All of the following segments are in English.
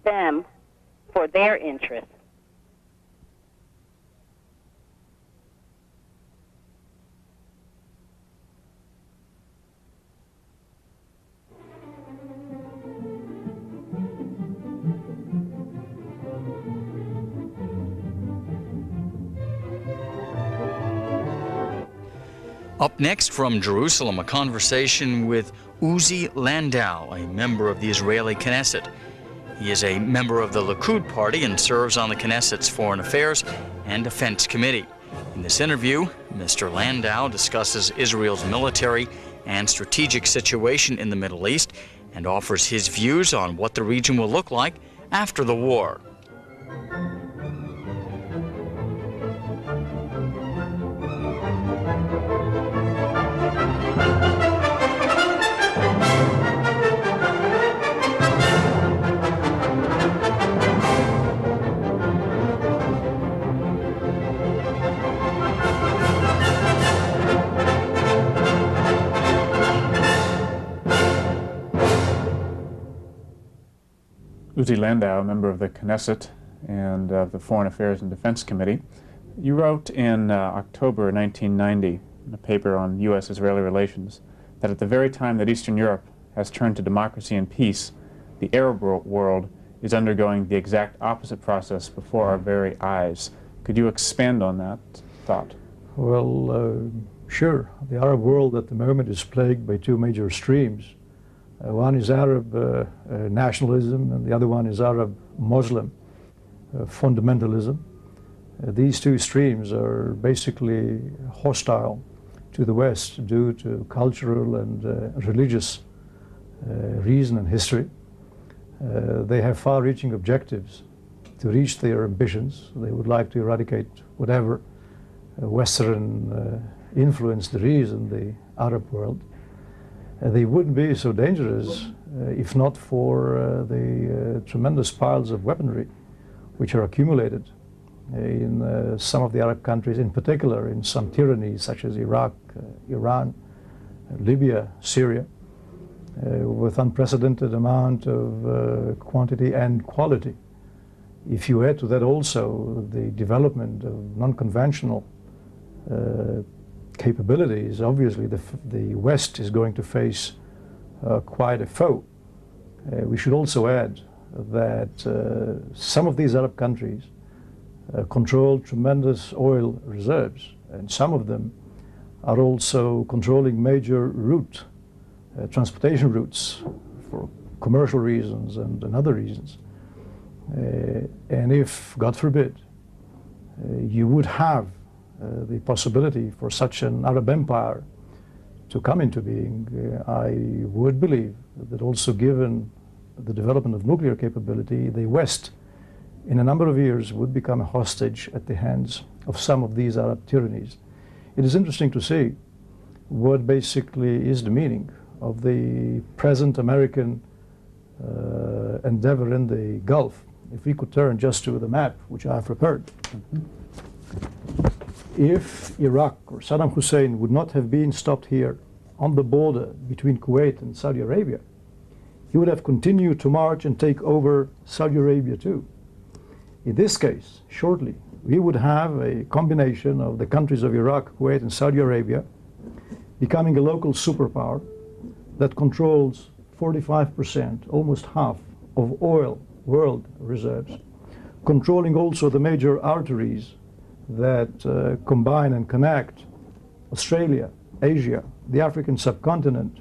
them for their interests. Up next from Jerusalem, a conversation with Uzi Landau, a member of the Israeli Knesset. He is a member of the Likud party and serves on the Knesset's Foreign Affairs and Defense Committee. In this interview, Mr. Landau discusses Israel's military and strategic situation in the Middle East and offers his views on what the region will look like after the war. Uzi Landau, a member of the Knesset and of the Foreign Affairs and Defense Committee. You wrote in October 1990 in a paper on U.S.-Israeli relations that at the very time that Eastern Europe has turned to democracy and peace, the Arab world is undergoing the exact opposite process before our very eyes. Could you expand on that thought? Well, sure. The Arab world at the moment is plagued by two major streams. One is Arab nationalism, and the other one is Arab Muslim fundamentalism. These two streams are basically hostile to the West due to cultural and religious reason and history. They have far-reaching objectives to reach their ambitions. They would like to eradicate whatever Western influence there is in the Arab world. They wouldn't be so dangerous if not for the tremendous piles of weaponry which are accumulated in some of the Arab countries, in particular in some tyrannies such as Iraq, Iran, Libya, Syria, with unprecedented amount of quantity and quality. If you add to that also the development of non-conventional capabilities, obviously the West is going to face quite a foe. We should also add that some of these Arab countries control tremendous oil reserves, and some of them are also controlling major transportation routes for commercial reasons and other reasons. And if, God forbid, you would have the possibility for such an Arab empire to come into being, I would believe that also given the development of nuclear capability, the West in a number of years would become a hostage at the hands of some of these Arab tyrannies. It is interesting to see what basically is the meaning of the present American endeavor in the Gulf. If we could turn just to the map, which I have prepared. If Iraq or Saddam Hussein would not have been stopped here on the border between Kuwait and Saudi Arabia, he would have continued to march and take over Saudi Arabia too. In this case, shortly, we would have a combination of the countries of Iraq, Kuwait, and Saudi Arabia becoming a local superpower that controls 45%, almost half, of oil world reserves, controlling also the major arteries that combine and connect Australia, Asia, the African subcontinent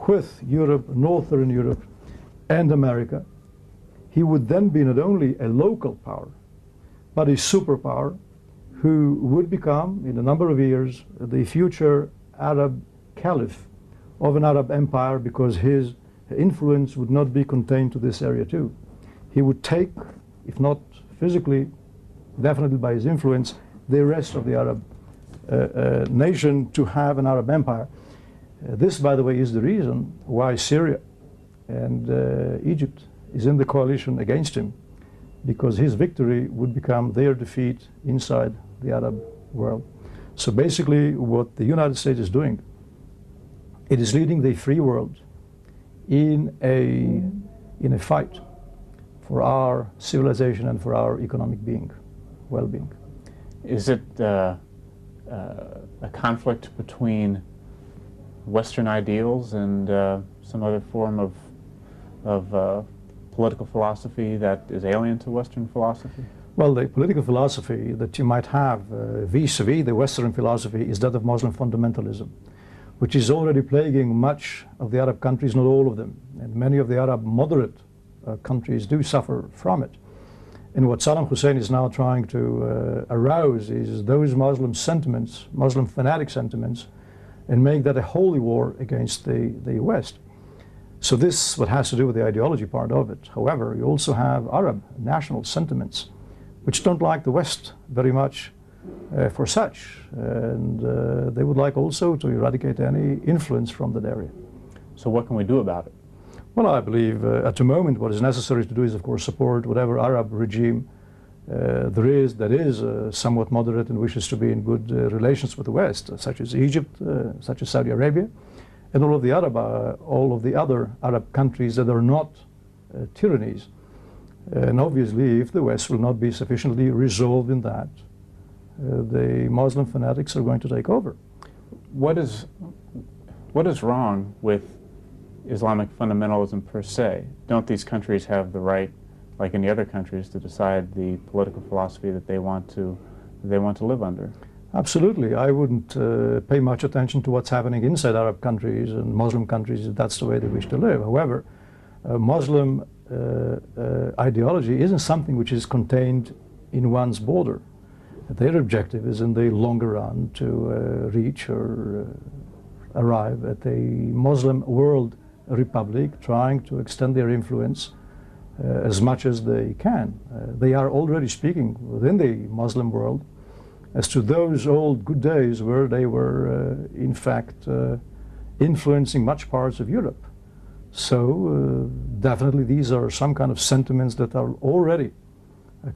with Europe, Northern Europe, and America. He would then be not only a local power, but a superpower who would become, in a number of years, the future Arab caliph of an Arab empire, because his influence would not be contained to this area too. He would take, if not physically, definitely by his influence, the rest of the Arab nation to have an Arab empire. This, by the way, is the reason why Syria and Egypt is in the coalition against him, because his victory would become their defeat inside the Arab world. So basically what the United States is doing, it is leading the free world in a fight for our civilization and for our economic well-being. Is it a conflict between Western ideals and some other form of political philosophy that is alien to Western philosophy? Well, the political philosophy that you might have vis-a-vis the Western philosophy is that of Muslim fundamentalism, which is already plaguing much of the Arab countries, not all of them. And many of the Arab moderate countries do suffer from it. And what Saddam Hussein is now trying to arouse is those Muslim sentiments, Muslim fanatic sentiments, and make that a holy war against the West. So this what has to do with the ideology part of it. However, you also have Arab national sentiments which don't like the West very much for such, and they would like also to eradicate any influence from that area. So what can we do about it? Well, I believe at the moment what is necessary to do is, of course, support whatever Arab regime there is that is somewhat moderate and wishes to be in good relations with the West, such as Egypt, such as Saudi Arabia, and all of the other Arab countries that are not tyrannies. And obviously, if the West will not be sufficiently resolved in that, the Muslim fanatics are going to take over. What is wrong with Islamic fundamentalism per se? Don't these countries have the right, like any other countries, to decide the political philosophy that they want to live under? Absolutely. I wouldn't pay much attention to what's happening inside Arab countries and Muslim countries if that's the way they wish to live. However, Muslim ideology isn't something which is contained in one's border. Their objective is in the longer run to reach or arrive at a Muslim world republic, trying to extend their influence as much as they can. They are already speaking within the Muslim world as to those old good days where they were in fact influencing much parts of Europe. So definitely these are some kind of sentiments that are already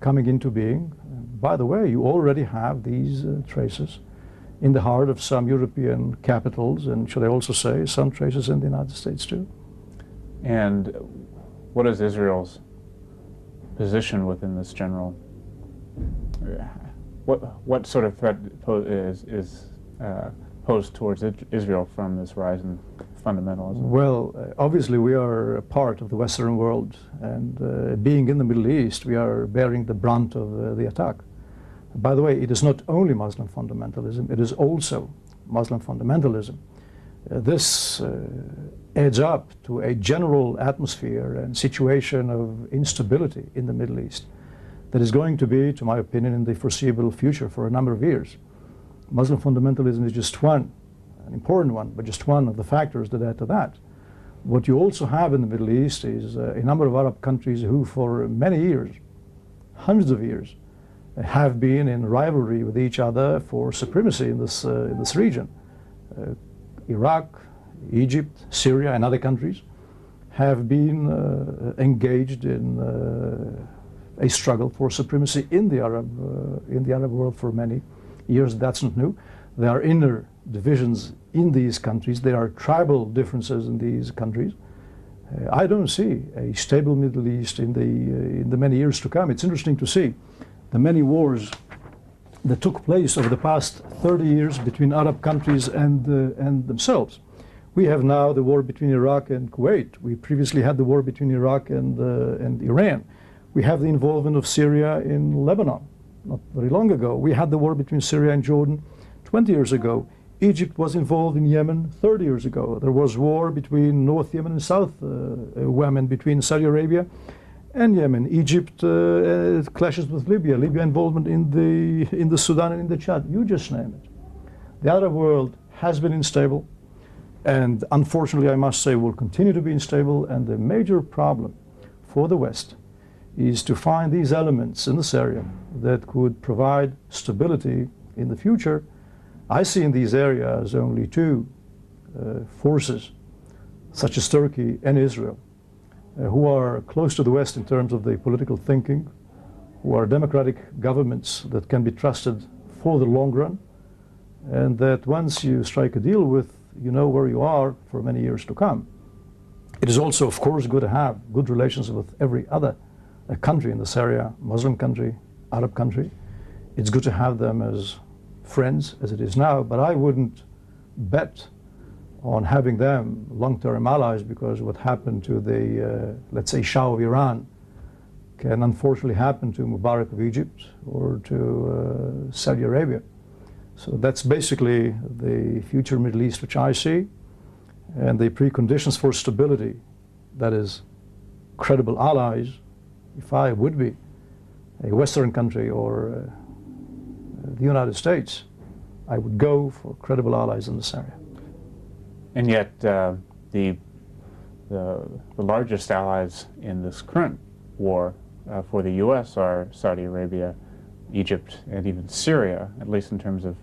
coming into being. By the way, you already have these traces in the heart of some European capitals, and should I also say some traces in the United States too. And what is Israel's position within this general? What sort of threat is posed towards Israel from this rise in fundamentalism? Well, obviously we are a part of the Western world, and being in the Middle East, we are bearing the brunt of the attack. By the way, it is not only Muslim fundamentalism, it is also Muslim fundamentalism. This adds up to a general atmosphere and situation of instability in the Middle East that is going to be, to my opinion, in the foreseeable future for a number of years. Muslim fundamentalism is just one, an important one, but just one of the factors that add to that. What you also have in the Middle East is a number of Arab countries who for many years, hundreds of years, have been in rivalry with each other for supremacy in this region. Iraq, Egypt, Syria, and other countries have been engaged in a struggle for supremacy in the Arab world for many years. That's not new. There are inner divisions in these countries. There are tribal differences in these countries. I don't see a stable Middle East in the many years to come. It's interesting to see the many wars that took place over the past 30 years between Arab countries and themselves. We have now the war between Iraq and Kuwait. We previously had the war between Iraq and Iran. We have the involvement of Syria in Lebanon not very long ago. We had the war between Syria and Jordan 20 years ago. Egypt was involved in Yemen 30 years ago. There was war between North Yemen and South Yemen, between Saudi Arabia and Yemen. Egypt clashes with Libya. Libya involvement in the Sudan and in the Chad. You just name it. The Arab world has been unstable, and unfortunately, I must say, will continue to be unstable. And the major problem for the West is to find these elements in this area that could provide stability in the future. I see in these areas only two forces, such as Turkey and Israel, who are close to the West in terms of the political thinking, who are democratic governments that can be trusted for the long run, and that once you strike a deal with, you know where you are for many years to come. It is also, of course, good to have good relations with every other a country in this area, Muslim country, Arab country. It's good to have them as friends as it is now, but I wouldn't bet on having them long-term allies, because what happened to the, let's say, Shah of Iran can unfortunately happen to Mubarak of Egypt or to Saudi Arabia. So that's basically the future Middle East which I see, and the preconditions for stability, that is credible allies. If I would be a Western country or the United States, I would go for credible allies in this area. And yet the largest allies in this current war for the U.S. are Saudi Arabia, Egypt, and even Syria, at least in terms of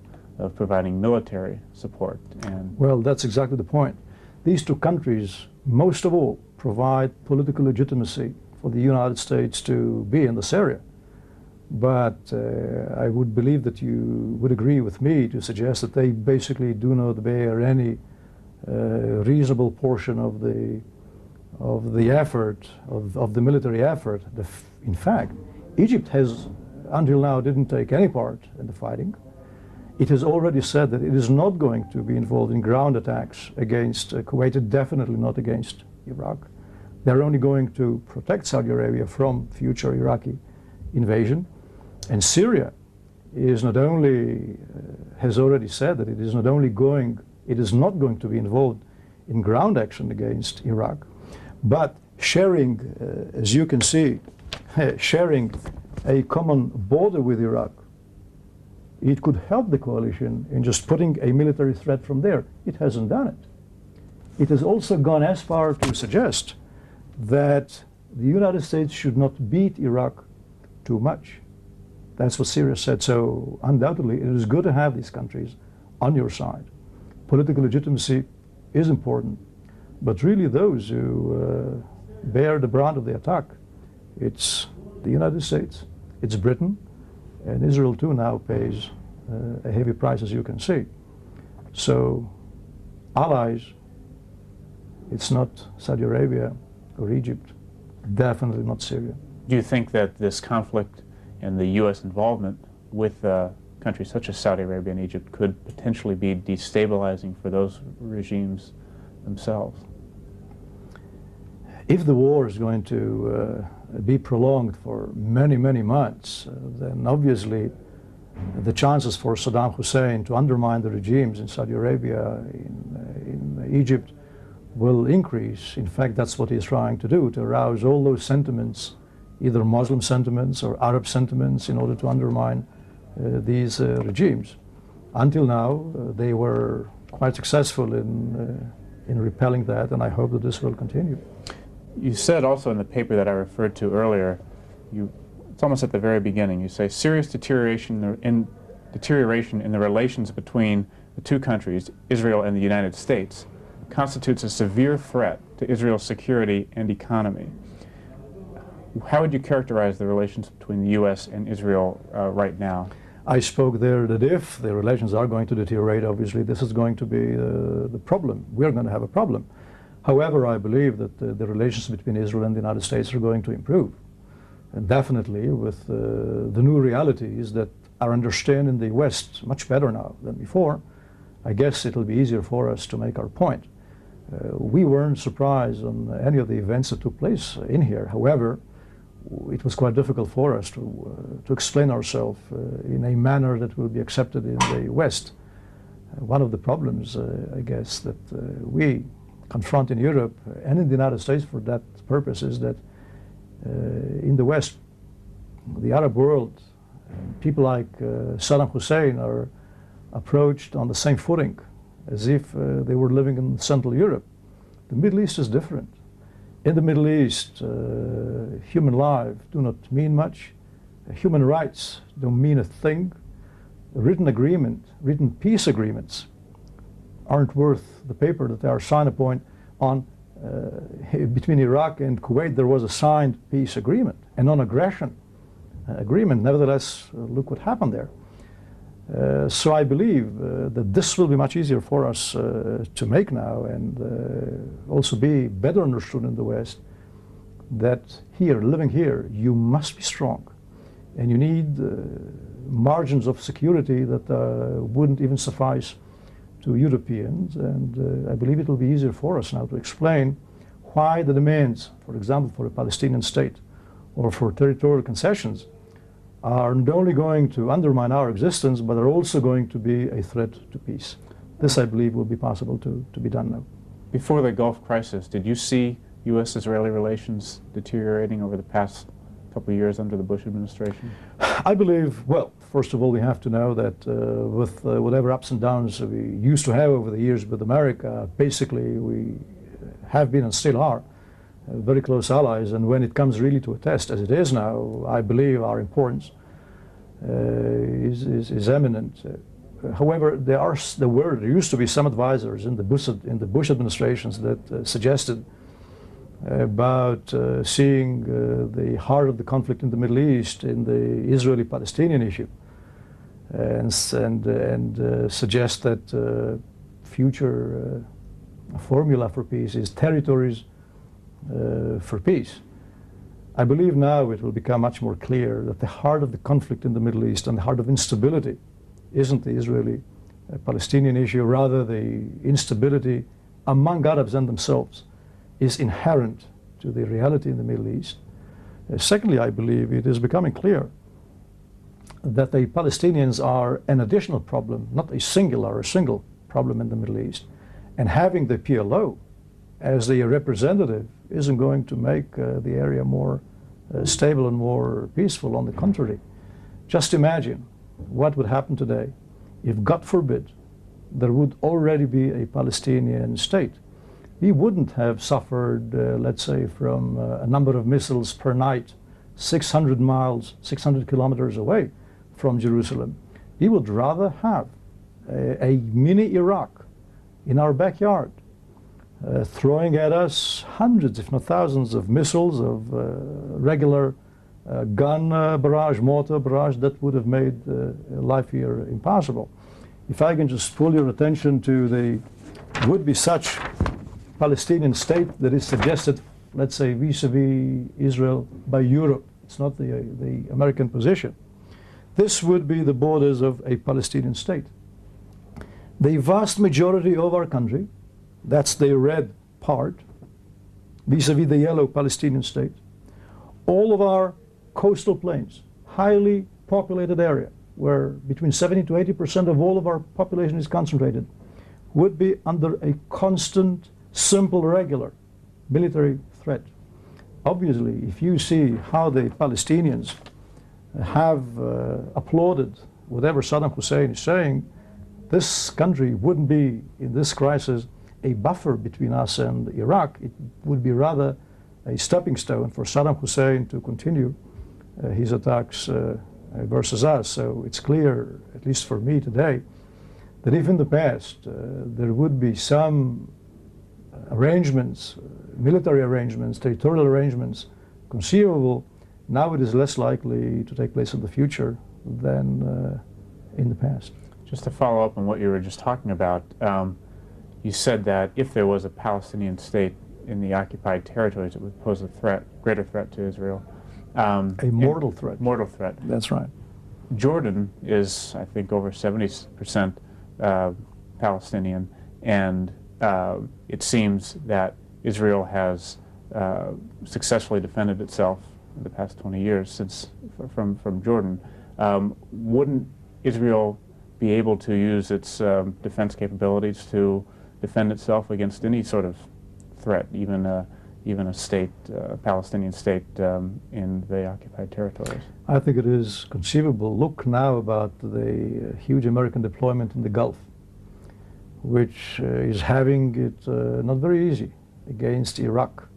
providing military support. And well, that's exactly the point. These two countries, most of all, provide political legitimacy for the United States to be in this area. But I would believe that you would agree with me to suggest that they basically do not bear any reasonable portion of the effort, of the military effort. In fact, Egypt has, until now, didn't take any part in the fighting. It has already said that it is not going to be involved in ground attacks against Kuwait, definitely not against Iraq. They're only going to protect Saudi Arabia from future Iraqi invasion. And Syria is not only, has already said that it is not going to be involved in ground action against Iraq, but sharing, as you can see, sharing a common border with Iraq. It could help the coalition in just putting a military threat from there. It hasn't done it. It has also gone as far to suggest that the United States should not beat Iraq too much. That's what Syria said. So undoubtedly, it is good to have these countries on your side. Political legitimacy is important, but really those who bear the brunt of the attack, it's the United States, it's Britain, and Israel too now pays a heavy price, as you can see. So allies, it's not Saudi Arabia or Egypt, definitely not Syria. do you think that this conflict and the U.S. involvement with countries such as Saudi Arabia and Egypt could potentially be destabilizing for those regimes themselves? If the war is going to be prolonged for many, many months, then obviously the chances for Saddam Hussein to undermine the regimes in Saudi Arabia, in Egypt, will increase. In fact, that's what he's trying to do, to arouse all those sentiments, either Muslim sentiments or Arab sentiments, in order to undermine these regimes. Until now, they were quite successful in repelling that, and I hope that this will continue. You said also in the paper that I referred to earlier, it's almost at the very beginning, you say serious deterioration in the relations between the two countries, Israel and the United States, constitutes a severe threat to Israel's security and economy. How would you characterize the relations between the U.S. and Israel right now? I spoke there that if the relations are going to deteriorate, obviously this is going to be the problem. We're going to have a problem. However, I believe that the relations between Israel and the United States are going to improve. And definitely with the new realities that are understood in the West much better now than before, I guess it'll be easier for us to make our point. We weren't surprised on any of the events that took place in here. However, it was quite difficult for us to explain ourselves in a manner that will be accepted in the West. One of the problems, I guess, that we confront in Europe and in the United States for that purpose is that in the West, the Arab world, people like Saddam Hussein are approached on the same footing as if they were living in Central Europe. The Middle East is different. In the Middle East, human life do not mean much. Human rights don't mean a thing. Written peace agreements aren't worth the paper that they are signed upon. Between Iraq and Kuwait, there was a signed peace agreement, a non-aggression agreement. Nevertheless, look what happened there. So I believe that this will be much easier for us to make now, and also be better understood in the West, that here, living here, you must be strong, and you need margins of security that wouldn't even suffice to Europeans. And I believe it will be easier for us now to explain why the demands, for example, for a Palestinian state or for territorial concessions, are not only going to undermine our existence, but are also going to be a threat to peace. This, I believe, will be possible to be done now. Before the Gulf crisis, did you see U.S.-Israeli relations deteriorating over the past couple of years under the Bush administration? I believe, well, first of all, we have to know that with whatever ups and downs we used to have over the years with America, basically we have been and still are very close allies, and when it comes really to a test, as it is now, I believe our importance is eminent. However, there used to be some advisors in the Bush administrations that suggested about seeing the heart of the conflict in the Middle East in the Israeli-Palestinian issue, and suggest that future formula for peace is territories for peace. I believe now it will become much more clear that the heart of the conflict in the Middle East and the heart of instability isn't the Israeli-Palestinian issue, rather the instability among Arabs and themselves is inherent to the reality in the Middle East. Secondly, I believe it is becoming clear that the Palestinians are an additional problem, not a single problem in the Middle East. And having the PLO as the representative isn't going to make the area more stable and more peaceful. On the contrary, just imagine what would happen today if, God forbid, there would already be a Palestinian state. We wouldn't have suffered, let's say, from a number of missiles per night, 600 miles, 600 kilometers away from Jerusalem. We would rather have a mini Iraq in our backyard, throwing at us hundreds, if not thousands, of missiles, of regular gun barrage, mortar barrage that would have made life here impossible. If I can just pull your attention to the would-be such Palestinian state that is suggested, let's say, vis-a-vis Israel by Europe. It's not the American position. This would be the borders of a Palestinian state. The vast majority of our country, that's the red part, vis-a-vis the yellow Palestinian state, all of our coastal plains, highly populated area, where between 70 to 80% of all of our population is concentrated, would be under a constant, simple, regular military threat. Obviously, if you see how the Palestinians have applauded whatever Saddam Hussein is saying, this country wouldn't be, in this crisis, a buffer between us and Iraq. It would be rather a stepping stone for Saddam Hussein to continue his attacks versus us. So it's clear, at least for me today, that if in the past there would be some arrangements, military arrangements, territorial arrangements conceivable, now it is less likely to take place in the future than in the past. Just to follow up on what you were just talking about, you said that if there was a Palestinian state in the occupied territories, it would pose a threat, greater threat to Israel. A mortal threat. Mortal threat. That's right. Jordan is, I think, over 70% Palestinian, and it seems that Israel has successfully defended itself in the past 20 years since from Jordan. Wouldn't Israel be able to use its defense capabilities to defend itself against any sort of threat, even a state, a Palestinian state in the occupied territories? I think it is conceivable. Look now about the huge American deployment in the Gulf, which is having it not very easy against Iraq.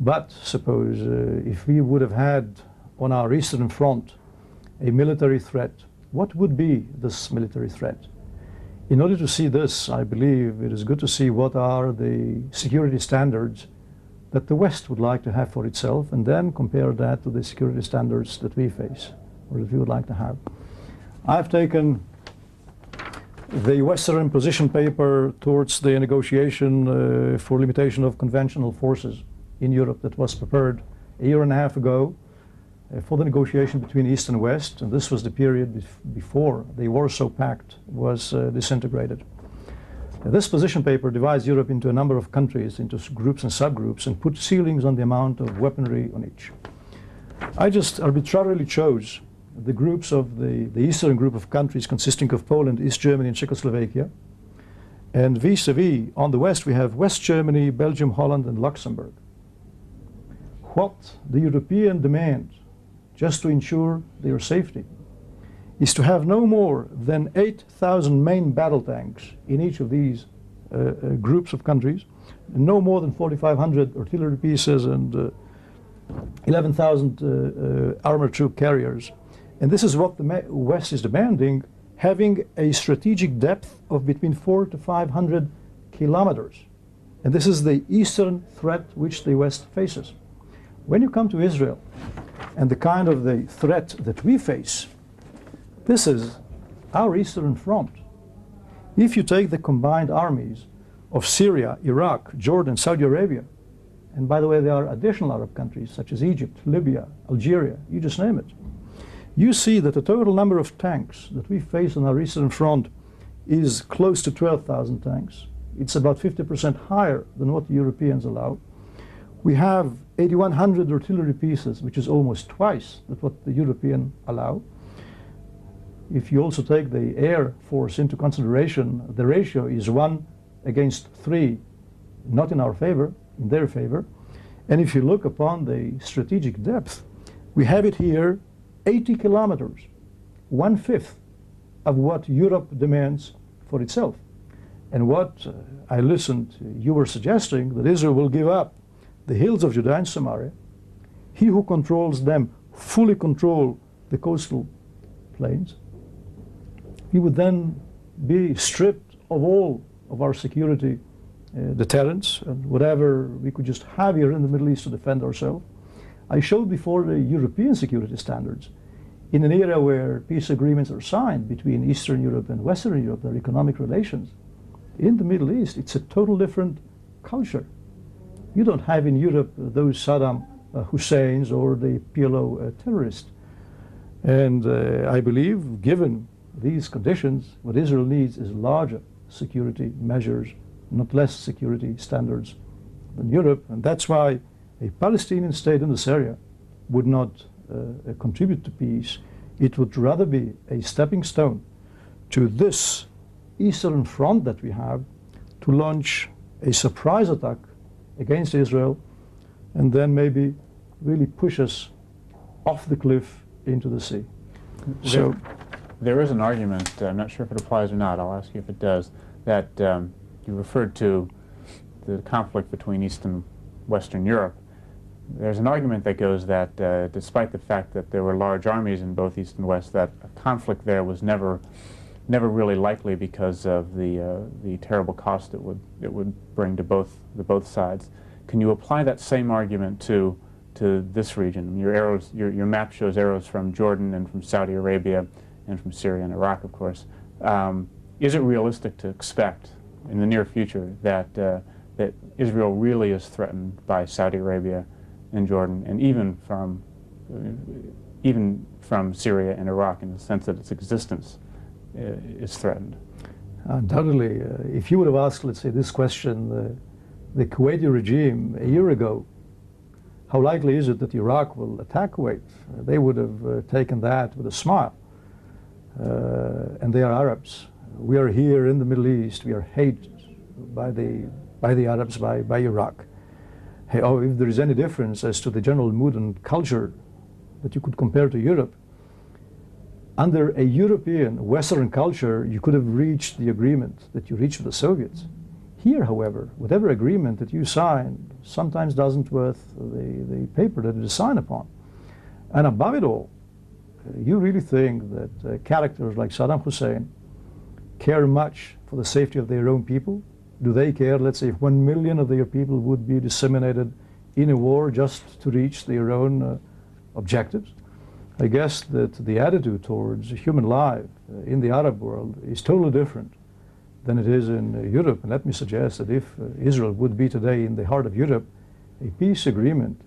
But suppose if we would have had on our eastern front a military threat, what would be this military threat? In order to see this, I believe it is good to see what are the security standards that the West would like to have for itself, and then compare that to the security standards that we face, or that we would like to have. I've taken the Western position paper towards the negotiation for limitation of conventional forces in Europe that was prepared a year and a half ago for the negotiation between East and West, and this was the period before the Warsaw Pact was disintegrated. This position paper divides Europe into a number of countries, into groups and subgroups, and put ceilings on the amount of weaponry on each. I just arbitrarily chose the groups of the eastern group of countries consisting of Poland, East Germany, and Czechoslovakia. And vis-a-vis, on the west, we have West Germany, Belgium, Holland, and Luxembourg. What the European demand, just to ensure their safety, is to have no more than 8,000 main battle tanks in each of these groups of countries, and no more than 4,500 artillery pieces and 11,000 armored troop carriers. And this is what the West is demanding, having a strategic depth of between 400 to 500 kilometers. And this is the eastern threat which the West faces. When you come to Israel and the kind of the threat that we face, this is our eastern front. If you take the combined armies of Syria, Iraq, Jordan, Saudi Arabia, and by the way, there are additional Arab countries such as Egypt, Libya, Algeria, you just name it, you see that the total number of tanks that we face on our eastern front is close to 12,000 tanks. It's about 50% higher than what the Europeans allow. We have 8,100 artillery pieces, which is almost twice what the Europeans allow. If you also take the air force into consideration, the ratio is 1 against 3, not in our favor, in their favor. And if you look upon the strategic depth, we have it here 80 kilometers, 1/5 of what Europe demands for itself. And what I listened, you were suggesting that Israel will give up the hills of Judea and Samaria. He who controls them fully control the coastal plains. He would then be stripped of all of our security deterrents and whatever we could just have here in the Middle East to defend ourselves. I showed before the European security standards. In an era where peace agreements are signed between Eastern Europe and Western Europe, their economic relations, in the Middle East, it's a total different culture. You don't have in Europe those Saddam Husseins or the PLO terrorists. And I believe, given these conditions, what Israel needs is larger security measures, not less security standards than Europe. And that's why a Palestinian state in this area would not contribute to peace. It would rather be a stepping stone to this eastern front that we have to launch a surprise attack against Israel and then maybe really push us off the cliff into the sea. So there is an argument, I'm not sure if it applies or not, I'll ask you if it does, that you referred to the conflict between East and Western Europe. There's an argument that goes that despite the fact that there were large armies in both East and West, that a conflict there was never really likely because of the terrible cost it would bring to both sides. Can you apply that same argument to this region? Your map shows arrows from Jordan and from Saudi Arabia and from Syria and Iraq, of course. Is it realistic to expect in the near future that that Israel really is threatened by Saudi Arabia and Jordan, and even from Syria and Iraq, in the sense that its existence is threatened? Undoubtedly. If you would have asked, let's say, this question, the Kuwaiti regime a year ago, how likely is it that Iraq will attack Kuwait? They would have taken that with a smile. And they are Arabs. We are here in the Middle East. We are hated by the Arabs, by Iraq. Hey, oh, if there is any difference as to the general mood and culture that you could compare to Europe, under a European Western culture, you could have reached the agreement that you reached with the Soviets. Here, however, whatever agreement that you sign sometimes doesn't worth the paper that it is signed upon. And above it all, you really think that characters like Saddam Hussein care much for the safety of their own people? Do they care, let's say, if 1 million of their people would be disseminated in a war just to reach their own objectives? I guess that the attitude towards human life in the Arab world is totally different than it is in Europe. And let me suggest that if Israel would be today in the heart of Europe, a peace agreement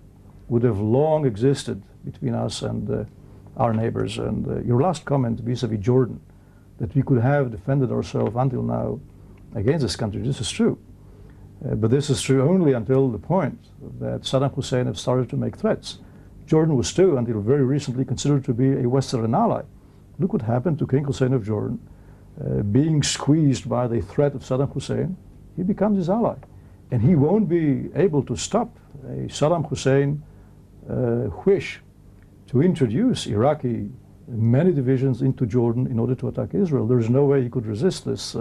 would have long existed between us and our neighbors. And your last comment vis-à-vis Jordan, that we could have defended ourselves until now against this country, this is true. But this is true only until the point that Saddam Hussein have started to make threats. Jordan was too, until very recently, considered to be a Western ally. Look what happened to King Hussein of Jordan. Being squeezed by the threat of Saddam Hussein, he becomes his ally. And he won't be able to stop a Saddam Hussein wish to introduce Iraqi many divisions into Jordan in order to attack Israel. There is no way he could resist this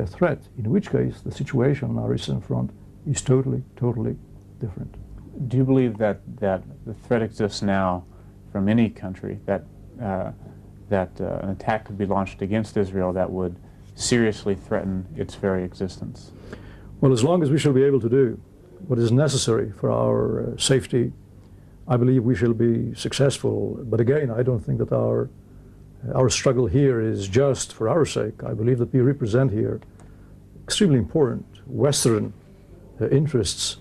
threat, in which case the situation on our eastern front is totally, totally different. Do you believe that the threat exists now from any country that an attack could be launched against Israel that would seriously threaten its very existence? Well, as long as we shall be able to do what is necessary for our safety, I believe we shall be successful. But again, I don't think that our struggle here is just for our sake. I believe that we represent here extremely important Western interests,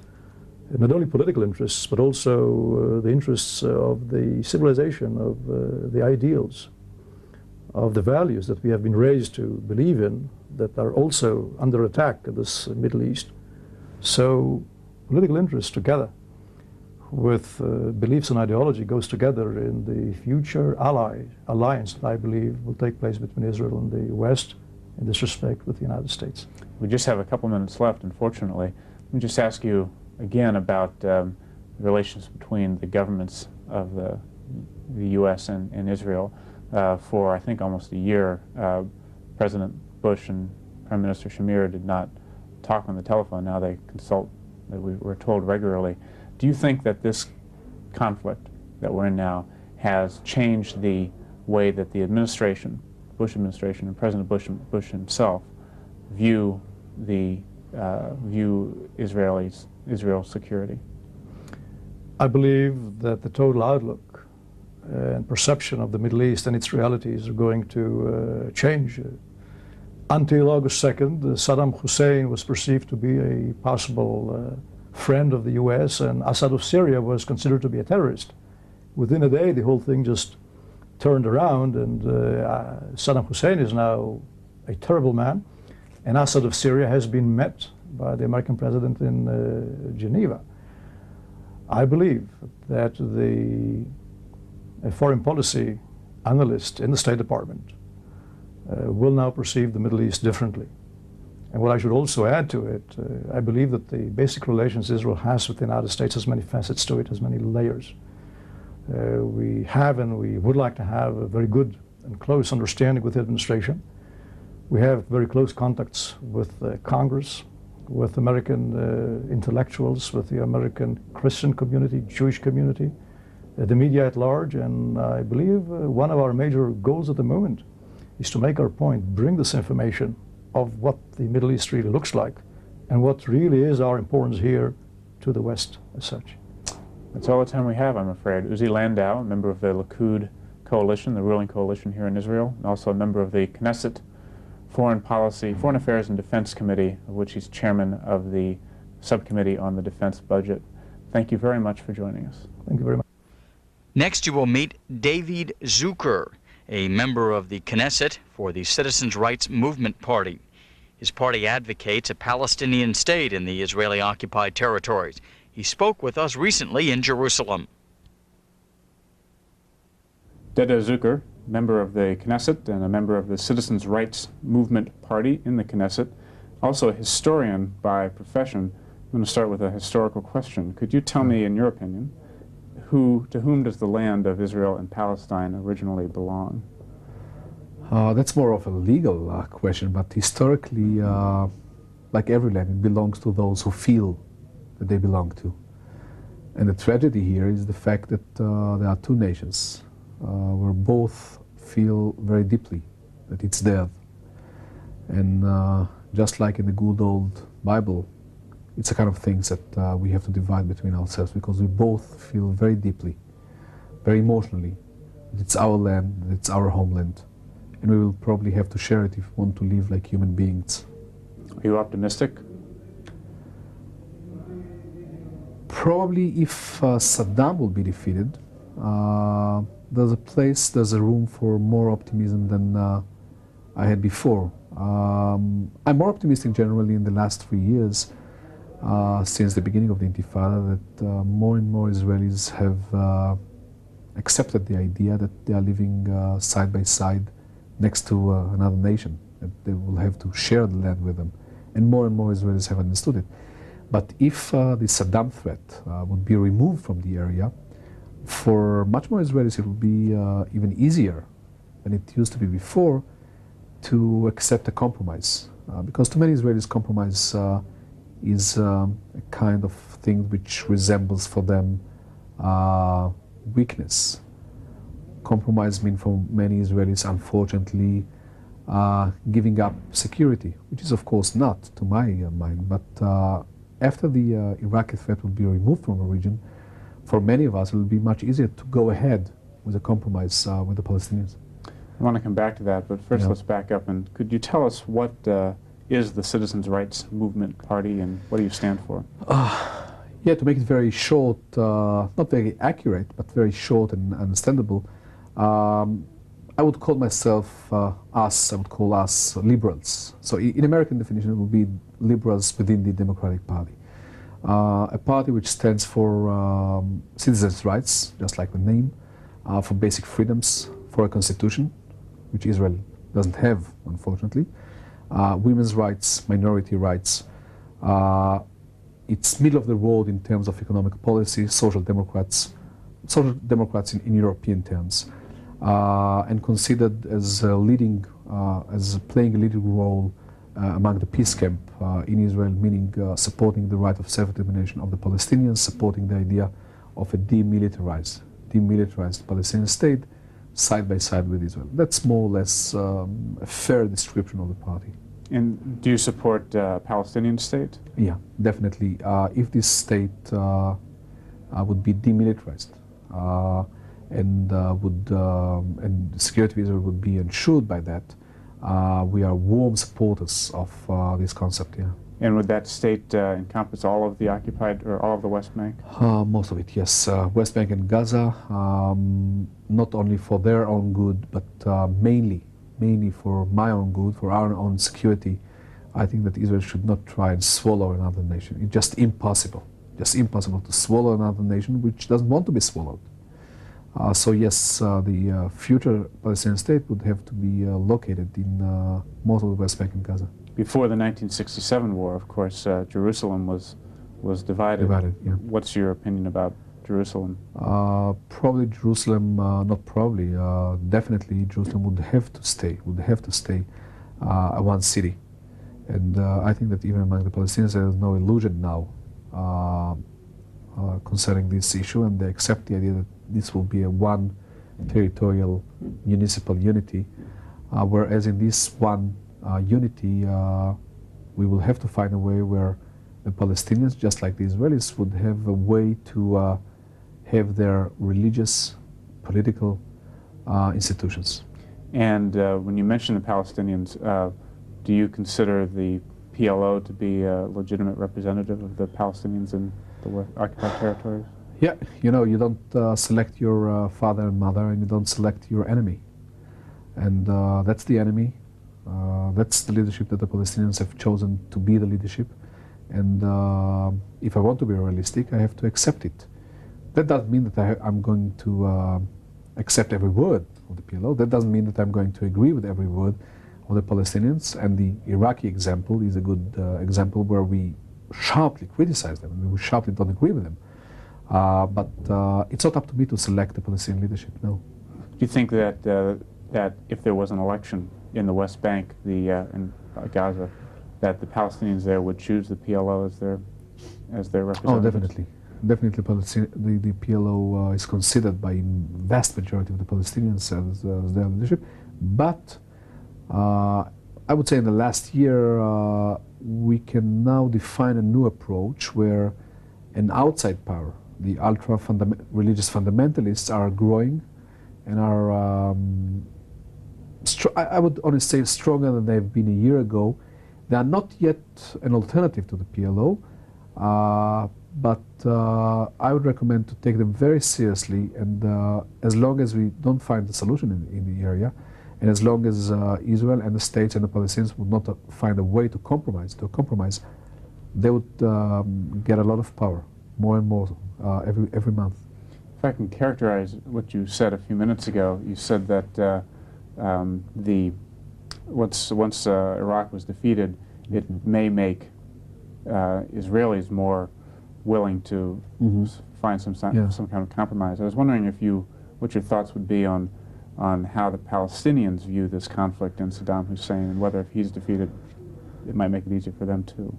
not only political interests, but also the interests of the civilization, of the ideals, of the values that we have been raised to believe in, that are also under attack in this Middle East. So political interests together with beliefs and ideology goes together in the future alliance that I believe will take place between Israel and the West, in this respect with the United States. We just have a couple minutes left, unfortunately. Let me just ask you again about the relations between the governments of the U.S. and Israel. For, I think, almost a year, President Bush and Prime Minister Shamir did not talk on the telephone. Now they consult, we're told, regularly. Do you think that this conflict that we're in now has changed the way that the administration, Bush administration and President Bush himself, view Israel's security? I believe that the total outlook and perception of the Middle East and its realities are going to change. Until August 2nd, Saddam Hussein was perceived to be a possible friend of the U.S., and Assad of Syria was considered to be a terrorist. Within a day, the whole thing just turned around, and Saddam Hussein is now a terrible man, and Assad of Syria has been met by the American president in Geneva. I believe that a foreign policy analyst in the State Department will now perceive the Middle East differently. And what I should also add to it, I believe that the basic relations Israel has with the United States has many facets to it, has many layers. We have and we would like to have a very good and close understanding with the administration. We have very close contacts with Congress, with American intellectuals, with the American Christian community, Jewish community, the media at large, and I believe one of our major goals at the moment is to make our point, bring this information of what the Middle East really looks like and what really is our importance here to the West as such. That's all the time we have, I'm afraid. Uzi Landau, a member of the Likud coalition, the ruling coalition here in Israel, and also a member of the Knesset Foreign Affairs and Defense Committee, of which he's chairman of the subcommittee on the defense budget. Thank you very much for joining us. Thank you very much. Next, you will meet David Zucker, a member of the Knesset for the Citizens' Rights Movement Party. His party advocates a Palestinian state in the Israeli-occupied territories. He spoke with us recently in Jerusalem. David Zucker, member of the Knesset and a member of the Citizens' Rights Movement Party in the Knesset, also a historian by profession. I'm going to start with a historical question. Could you tell me, in your opinion, to whom does the land of Israel and Palestine originally belong? That's more of a legal question, but historically, like every land, it belongs to those who feel that they belong to. And the tragedy here is the fact that there are two nations where both feel very deeply that it's theirs. And just like in the good old Bible, it's a kind of things that we have to divide between ourselves, because we both feel very deeply, very emotionally, that it's our land, that it's our homeland, and we will probably have to share it if we want to live like human beings. Are you optimistic? Probably if Saddam will be defeated, there's a room for more optimism than I had before. I'm more optimistic generally in the last 3 years since the beginning of the Intifada that more and more Israelis have accepted the idea that they are living side by side next to another nation, that they will have to share the land with them. And more Israelis have understood it. But if the Saddam threat would be removed from the area, for much more Israelis it would be even easier than it used to be before to accept a compromise. Because to many Israelis, compromise is a kind of thing which resembles for them weakness. Compromise means for many Israelis, unfortunately, giving up security, which is of course not to my mind, but after the Iraqi threat will be removed from the region, for many of us it will be much easier to go ahead with a compromise with the Palestinians. I want to come back to that, but first Yeah. let's back up. And could you tell us what is the Citizens' Rights Movement Party and what do you stand for? Yeah, to make it very short, not very accurate, but very short and understandable, I would call myself, I would call us liberals. So in American definition, it would be liberals within the Democratic Party. A party which stands for citizens' rights, just like the name, for basic freedoms, for a constitution, which Israel doesn't have, unfortunately, women's rights, minority rights. It's middle of the road in terms of economic policy, social democrats in European terms, and considered as leading, as playing a leading role among the peace camp in Israel, meaning supporting the right of self-determination of the Palestinians, supporting the idea of a demilitarized Palestinian state side by side with Israel. That's more or less a fair description of the party. And do you support a Palestinian state? Yeah, definitely. If this state would be demilitarized and the security of Israel would be ensured by that, we are warm supporters of this concept. Yeah. And would that state encompass all of the occupied or all of the West Bank? Most of it, yes. West Bank and Gaza, not only for their own good, but mainly for my own good, for our own security. I think that Israel should not try and swallow another nation. It's just impossible to swallow another nation which doesn't want to be swallowed. So yes, the future Palestinian state would have to be located in most of the West Bank and Gaza. Before the 1967 war, of course, Jerusalem was divided. Yeah. What's your opinion about Jerusalem? Probably Jerusalem, not probably, definitely Jerusalem would have to stay one city. And I think that even among the Palestinians there is no illusion now concerning this issue, and they accept the idea that this will be a one territorial municipal unity, whereas in this one unity we will have to find a way where the Palestinians, just like the Israelis, would have a way to have their religious, political institutions. And when you mention the Palestinians, do you consider the PLO to be a legitimate representative of the Palestinians in the occupied territories? Yeah, you know, you don't select your father and mother, and you don't select your enemy. And that's the enemy. That's the leadership that the Palestinians have chosen to be the leadership. And if I want to be realistic, I have to accept it. That doesn't mean that I'm going to accept every word of the PLO. That doesn't mean that I'm going to agree with every word of the Palestinians. And the Iraqi example is a good example where we sharply criticize them. I mean, we sharply don't agree with them. But it's not up to me to select the Palestinian leadership, no. Do you think that that if there was an election in the West Bank, in Gaza, that the Palestinians there would choose the PLO as their representatives? Oh, definitely. Definitely, the PLO is considered by vast majority of the Palestinians as their leadership. But I would say in the last year, we can now define a new approach where an outside power, the religious fundamentalists, are growing and are, I would honestly say, stronger than they've been a year ago. They are not yet an alternative to the PLO, but I would recommend to take them very seriously, and as long as we don't find a solution in the area, and as long as Israel and the states and the Palestinians would not find a way to compromise, they would get a lot of power, more and more, every month. If I can characterize what you said a few minutes ago, you said that once Iraq was defeated, it may make Israelis more willing to find some kind of compromise. I was wondering what your thoughts would be on how the Palestinians view this conflict and Saddam Hussein, and whether if he's defeated, it might make it easier for them too.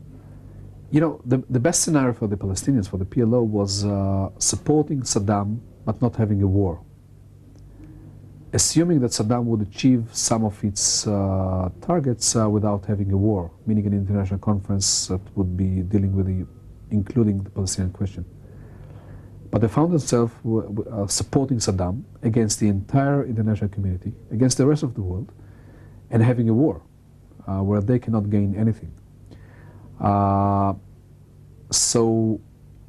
You know, the best scenario for the Palestinians, for the PLO, was supporting Saddam but not having a war. Assuming that Saddam would achieve some of its targets without having a war, meaning an international conference that would be dealing with including the Palestinian question. But they found themselves supporting Saddam against the entire international community, against the rest of the world, and having a war where they cannot gain anything. So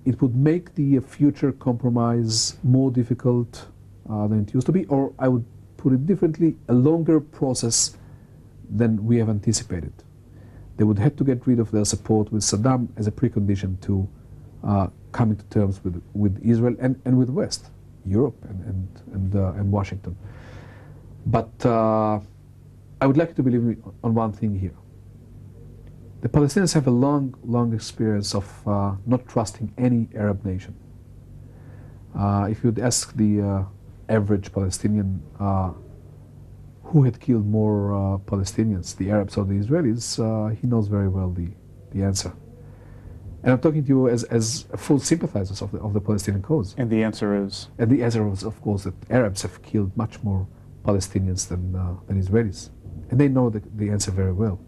it would make the future compromise more difficult than it used to be, or I would put it differently, a longer process than we have anticipated. They would have to get rid of their support with Saddam as a precondition to coming to terms with Israel and with West, Europe and Washington. But I would like to believe on one thing here. The Palestinians have a long experience of not trusting any Arab nation. If you'd ask the average Palestinian who had killed more Palestinians, the Arabs or the Israelis, he knows very well the answer. And I'm talking to you as full sympathizers of the Palestinian cause. And the answer is? And the answer is, of course, that Arabs have killed much more Palestinians than Israelis. And they know the answer very well.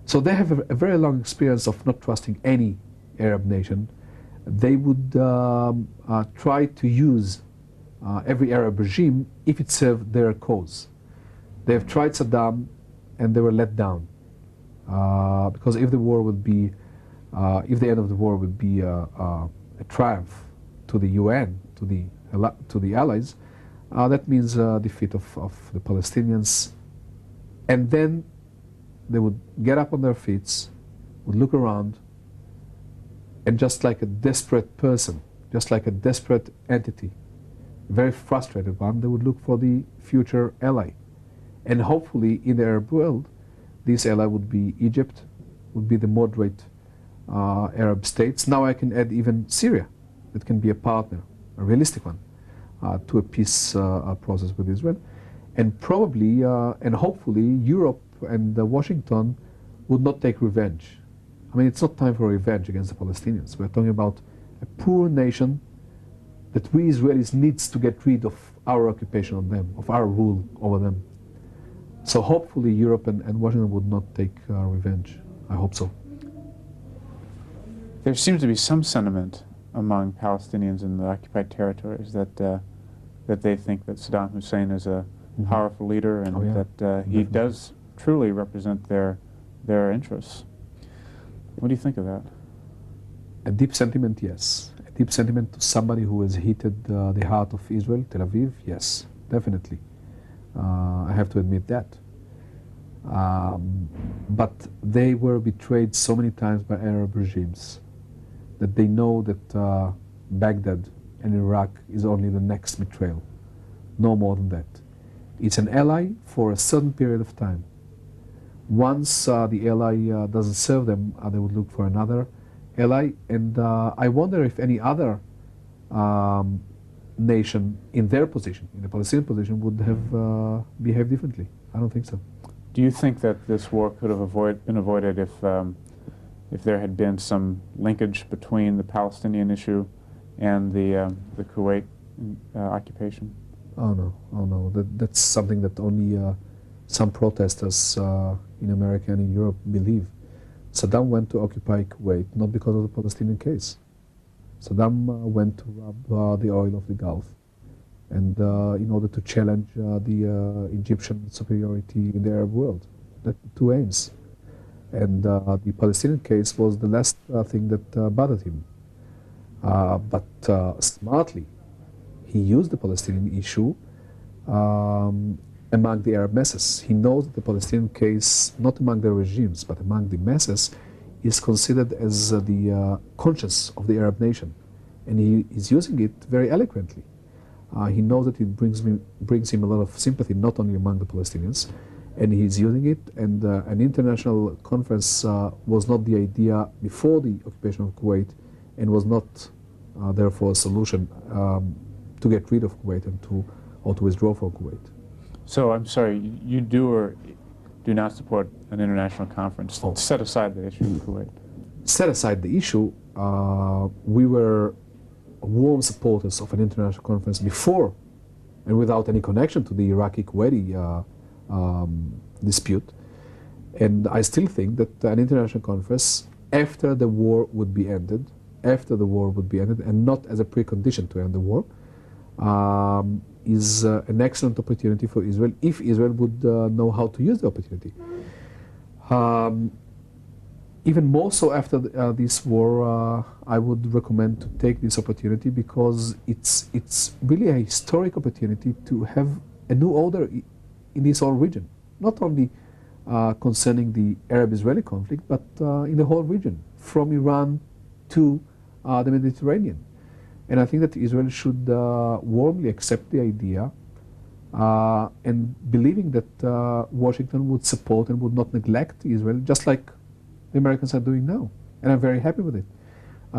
So they have a very long experience of not trusting any Arab nation. They would try to use every Arab regime if it served their cause. They have tried Saddam and they were let down. Because if the war would be, if the end of the war would be a triumph to the UN, to the allies, that means defeat of the Palestinians. And then they would get up on their feet, would look around, and just like a desperate person, just like a desperate entity, a very frustrated one, they would look for the future ally. And hopefully in the Arab world, this ally would be Egypt, would be the moderate Arab states. Now I can add even Syria, that can be a partner, a realistic one, to a peace process with Israel. And probably, and hopefully, Europe and Washington would not take revenge. I mean, it's not time for revenge against the Palestinians. We're talking about a poor nation that we Israelis needs to get rid of our occupation on them, of our rule over them. So hopefully Europe and Washington would not take revenge. I hope so. There seems to be some sentiment among Palestinians in the occupied territories that they think that Saddam Hussein is a powerful leader, and that he does truly represent their interests. What do you think of that? A deep sentiment, yes. A deep sentiment to somebody who has heated the heart of Israel, Tel Aviv, yes, definitely. I have to admit that. But they were betrayed so many times by Arab regimes that they know that Baghdad and Iraq is only the next betrayal, no more than that. It's an ally for a certain period of time. Once the ally doesn't serve them, they would look for another ally. And I wonder if any other nation in their position, in the Palestinian position, would have behaved differently. I don't think so. Do you think that this war could have been avoided if there had been some linkage between the Palestinian issue and the Kuwait occupation? Oh no. That's something that only some protesters in America and in Europe believe. Saddam went to occupy Kuwait not because of the Palestinian case. Saddam went to rob the oil of the Gulf, and in order to challenge the Egyptian superiority in the Arab world. That two aims. And the Palestinian case was the last thing that bothered him. but smartly, he used the Palestinian issue among the Arab masses. He knows that the Palestinian case, not among the regimes, but among the masses, is considered as the conscience of the Arab nation. And he is using it very eloquently. He knows that it brings him a lot of sympathy, not only among the Palestinians, and he's using it. And an international conference was not the idea before the occupation of Kuwait, and was not, therefore, a solution to get rid of Kuwait or to withdraw from Kuwait. So I'm sorry, you do or do not support an international conference? Oh. Set aside the issue of Kuwait. Set aside the issue, we were warm supporters of an international conference before and without any connection to the Iraqi-Kuwaiti dispute. And I still think that an international conference after the war would be ended, and not as a precondition to end the war, is an excellent opportunity for Israel if Israel would know how to use the opportunity. Even more so after this war, I would recommend to take this opportunity because it's really a historic opportunity to have a new order in this whole region, not only concerning the Arab-Israeli conflict, but in the whole region, from Iran to the Mediterranean. And I think that Israel should warmly accept the idea and believing that Washington would support and would not neglect Israel, just like the Americans are doing now. And I'm very happy with it.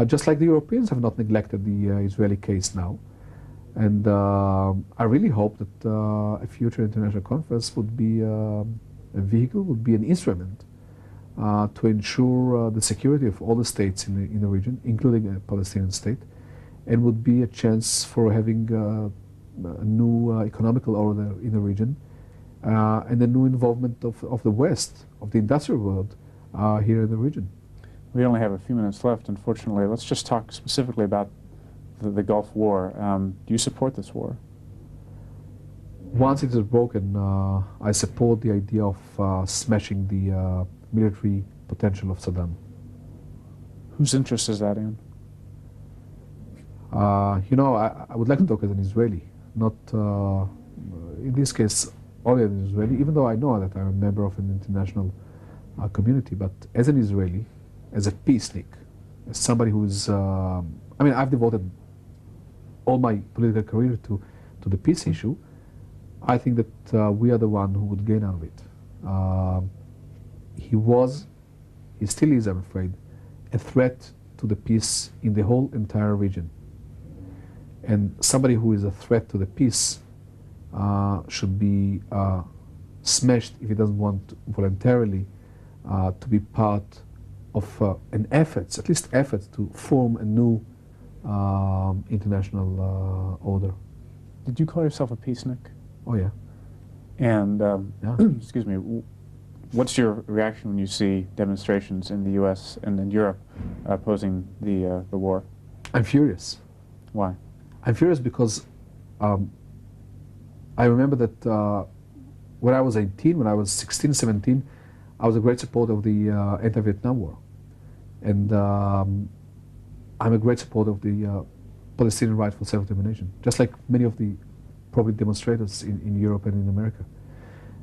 Just like the Europeans have not neglected the Israeli case now. And I really hope that a future international conference would be a vehicle, would be an instrument to ensure the security of all the states in the region, including a Palestinian state, and would be a chance for having a new economical order in the region and a new involvement of the West, of the industrial world here in the region. We only have a few minutes left, unfortunately. Let's just talk specifically about the Gulf War. Do you support this war? Once it is broken, I support the idea of smashing the military potential of Saddam. Whose interest is that in? You know, I would like to talk as an Israeli, not, in this case, only as an Israeli, even though I know that I'm a member of an international community, but as an Israeli, as a peacenik, as somebody who is, I mean, I've devoted all my political career to the peace issue. I think that we are the one who would gain out of it. He still is, I'm afraid, a threat to the peace in the whole entire region. And somebody who is a threat to the peace should be smashed if he doesn't want voluntarily to be part of an effort, at least efforts, to form a new international order. Did you call yourself a peacenik? Oh yeah. And Yeah. excuse me, what's your reaction when you see demonstrations in the U.S. and in Europe opposing the war? I'm furious. Why? I'm furious because I remember that when I was 18, when I was 16, 17, I was a great supporter of the anti-Vietnam War. And I'm a great supporter of the Palestinian right for self-determination, just like many of the probably demonstrators in Europe and in America.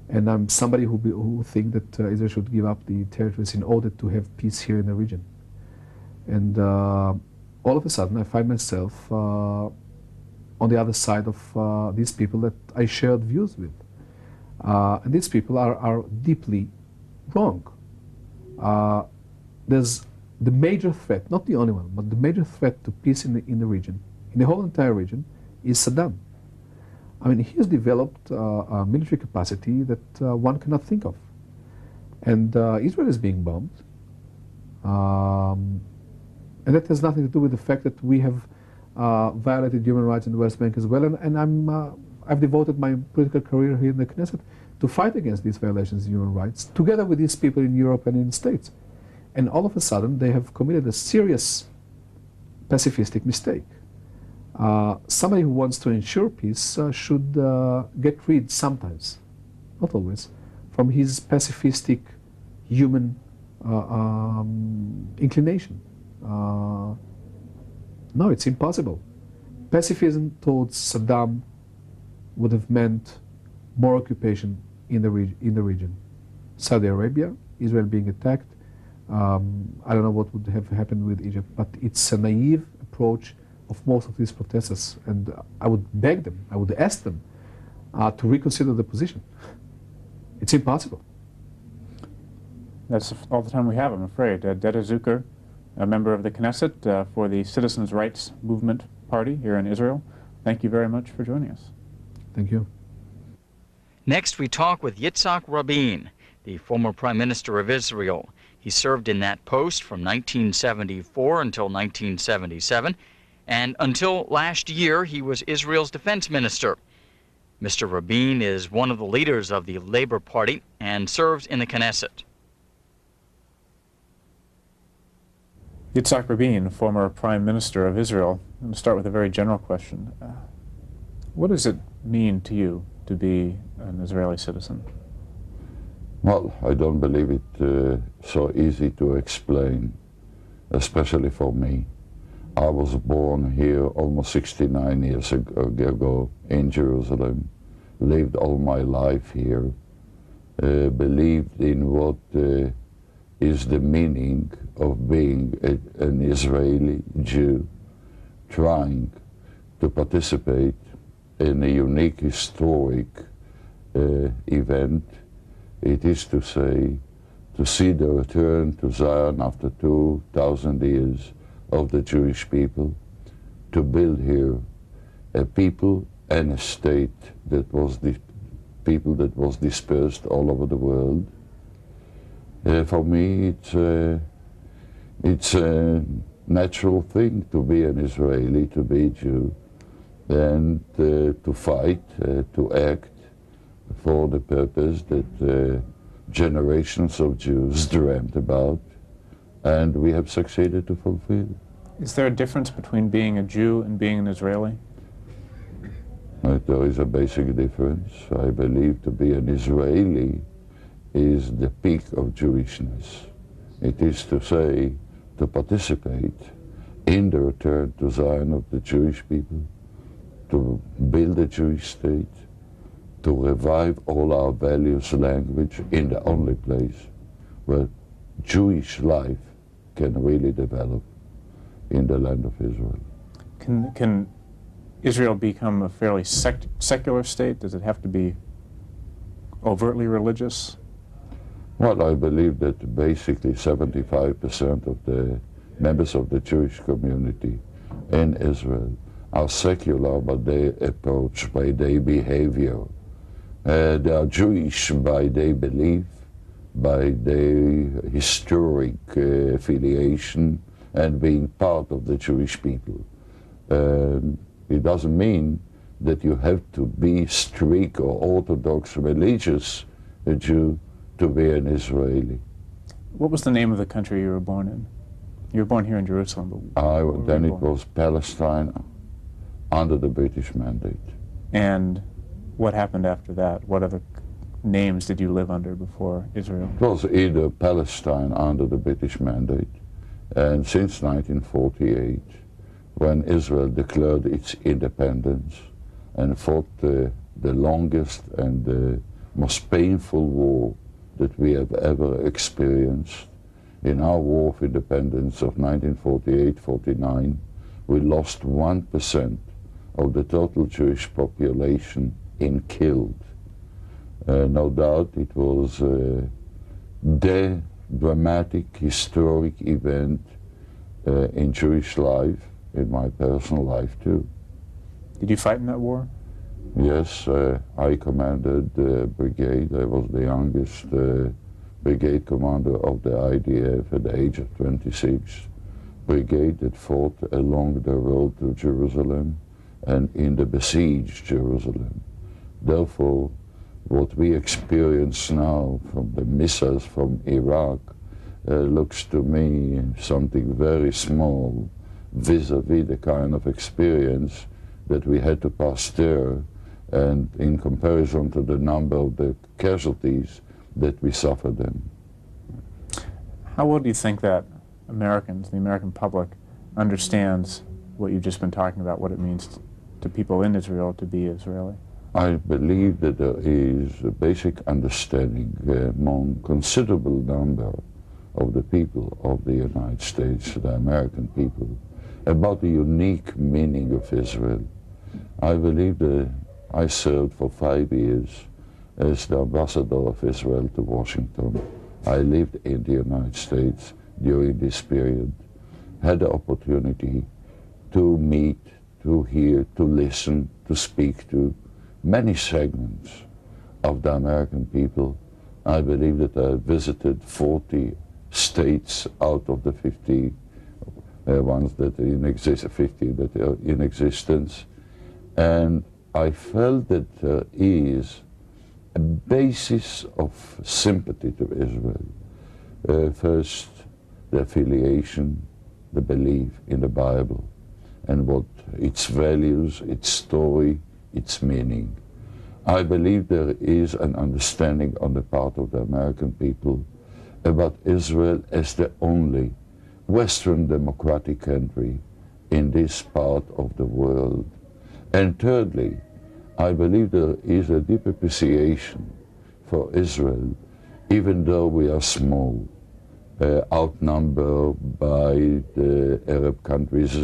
And I'm somebody who think that Israel should give up the territories in order to have peace here in the region. And all of a sudden, I find myself on the other side of these people that I shared views with. And these people are deeply wrong. There's the major threat, not the only one, but the major threat to peace in the region, in the whole entire region, is Saddam. I mean, he has developed a military capacity that one cannot think of. And Israel is being bombed. And that has nothing to do with the fact that we have violated human rights in the West Bank as well. And I've devoted my political career here in the Knesset to fight against these violations of human rights, together with these people in Europe and in the States. And all of a sudden, they have committed a serious pacifistic mistake. Somebody who wants to ensure peace should get rid sometimes, not always, from his pacifistic human inclination. No, it's impossible. Pacifism towards Saddam would have meant more occupation in the region. Saudi Arabia, Israel being attacked, I don't know what would have happened with Egypt, but it's a naive approach of most of these protesters, and I would beg them, I would ask them to reconsider the position. It's impossible. That's all the time we have, I'm afraid. Deda Zucker, a member of the Knesset for the Citizens' Rights Movement Party here in Israel. Thank you very much for joining us. Thank you. Next, we talk with Yitzhak Rabin, the former Prime Minister of Israel. He served in that post from 1974 until 1977, and until last year, he was Israel's defense minister. Mr. Rabin is one of the leaders of the Labor Party and serves in the Knesset. Yitzhak Rabin, former Prime Minister of Israel. I'm going to start with a very general question. What does it mean to you to be an Israeli citizen? Well, I don't believe it so easy to explain, especially for me. I was born here almost 69 years ago in Jerusalem, lived all my life here, believed in what is the meaning of being an Israeli Jew, trying to participate in a unique historic event. It is to say, to see the return to Zion after 2,000 years of the Jewish people, to build here a people and a state that was dispersed all over the world. For me, it's a natural thing to be an Israeli, to be a Jew, and to fight, to act for the purpose that generations of Jews dreamt about, and we have succeeded to fulfill. Is there a difference between being a Jew and being an Israeli? There is a basic difference. I believe to be an Israeli is the peak of Jewishness. It is to say, to participate in the return to Zion of the Jewish people, to build a Jewish state, to revive all our values, language, in the only place where Jewish life can really develop in the land of Israel. Can Israel become a fairly secular state? Does it have to be overtly religious? Well, I believe that basically 75% of the members of the Jewish community in Israel are secular by their approach, by their behavior. They are Jewish by their belief, by their historic affiliation, and being part of the Jewish people. It doesn't mean that you have to be strict or orthodox religious a Jew to be an Israeli. What was the name of the country you were born in? You were born here in Jerusalem, but then it was Palestine under the British mandate. And what happened after that? What other names did you live under before Israel? It was either Palestine under the British mandate, and since 1948, when Israel declared its independence and fought the longest and the most painful war that we have ever experienced. In our war of independence of 1948-49, we lost 1% of the total Jewish population in killed. No doubt it was the dramatic, historic event in Jewish life, in my personal life too. Did you fight in that war? Yes, I commanded the brigade. I was the youngest brigade commander of the IDF at the age of 26. Brigade that fought along the road to Jerusalem and in the besieged Jerusalem. Therefore, what we experience now from the missiles from Iraq looks to me something very small vis-a-vis the kind of experience that we had to pass there, and in comparison to the number of the casualties that we suffered then. How well do you think that Americans, the American public, understands what you've just been talking about, what it means to people in Israel to be Israeli? I believe that there is a basic understanding among considerable number of the people of the United States, the American people, about the unique meaning of Israel. I believe that I served for 5 years as the ambassador of Israel to Washington. I lived in the United States during this period, had the opportunity to meet, to hear, to listen, to speak to many segments of the American people. I believe that I visited 40 states out of the 50 ones that are in existence, 50 that are in existence, and I felt that there is a basis of sympathy to Israel. First, the affiliation, the belief in the Bible, and what its values, its story, its meaning. I believe there is an understanding on the part of the American people about Israel as the only Western democratic country in this part of the world. And thirdly, I believe there is a deep appreciation for Israel, even though we are small, outnumbered by the Arab countries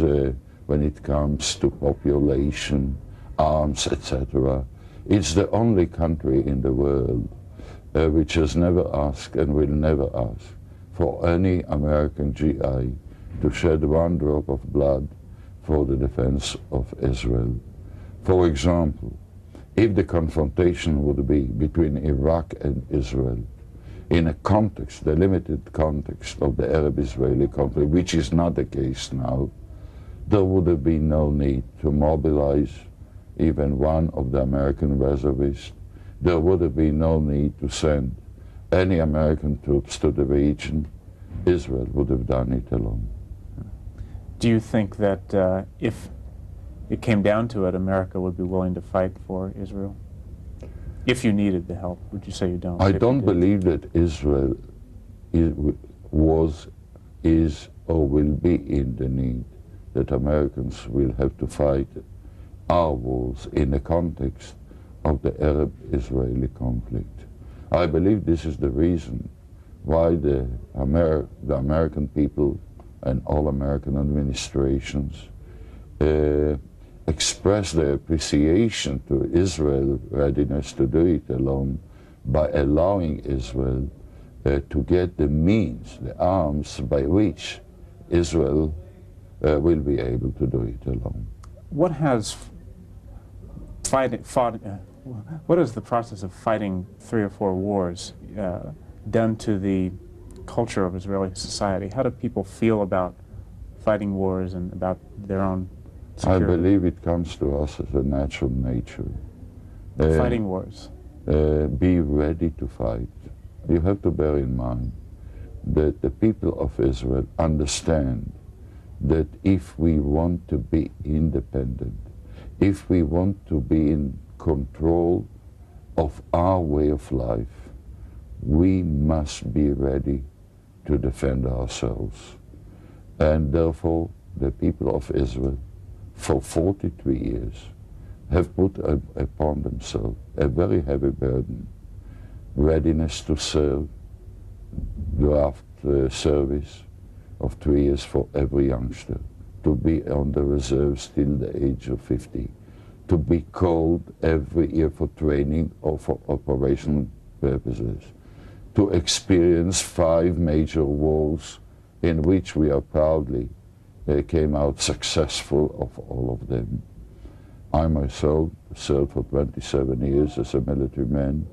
when it comes to population, arms, etc. It's the only country in the world which has never asked and will never ask for any American GI to shed one drop of blood for the defense of Israel. For example, if the confrontation would be between Iraq and Israel, in a context, the limited context of the Arab-Israeli conflict, which is not the case now, there would have been no need to mobilize even one of the American reservists. There would have been no need to send any American troops to the region. Israel would have done it alone. Do you think that if it came down to it, America would be willing to fight for Israel? If you needed the help, would you say you don't? I don't believe that Israel is, or will be in the need that Americans will have to fight our wars in the context of the Arab-Israeli conflict. I believe this is the reason why the American people and all American administrations express their appreciation to Israel's readiness to do it alone by allowing Israel to get the means, the arms by which Israel will be able to do it alone. What has what is the process of fighting 3 or 4 wars done to the culture of Israeli society? How do people feel about fighting wars and about their own security? I believe it comes to us as a natural nature. Fighting wars. Be ready to fight. You have to bear in mind that the people of Israel understand that if we want to be independent, if we want to be in control of our way of life, we must be ready to defend ourselves. And therefore, the people of Israel, for 43 years, have put upon themselves a very heavy burden, readiness to serve, draft service of 3 years for every youngster, to be on the reserves till the age of 50, to be called every year for training or for operational purposes, to experience 5 major wars in which we are proudly came out successful of all of them. I myself served for 27 years as a military man,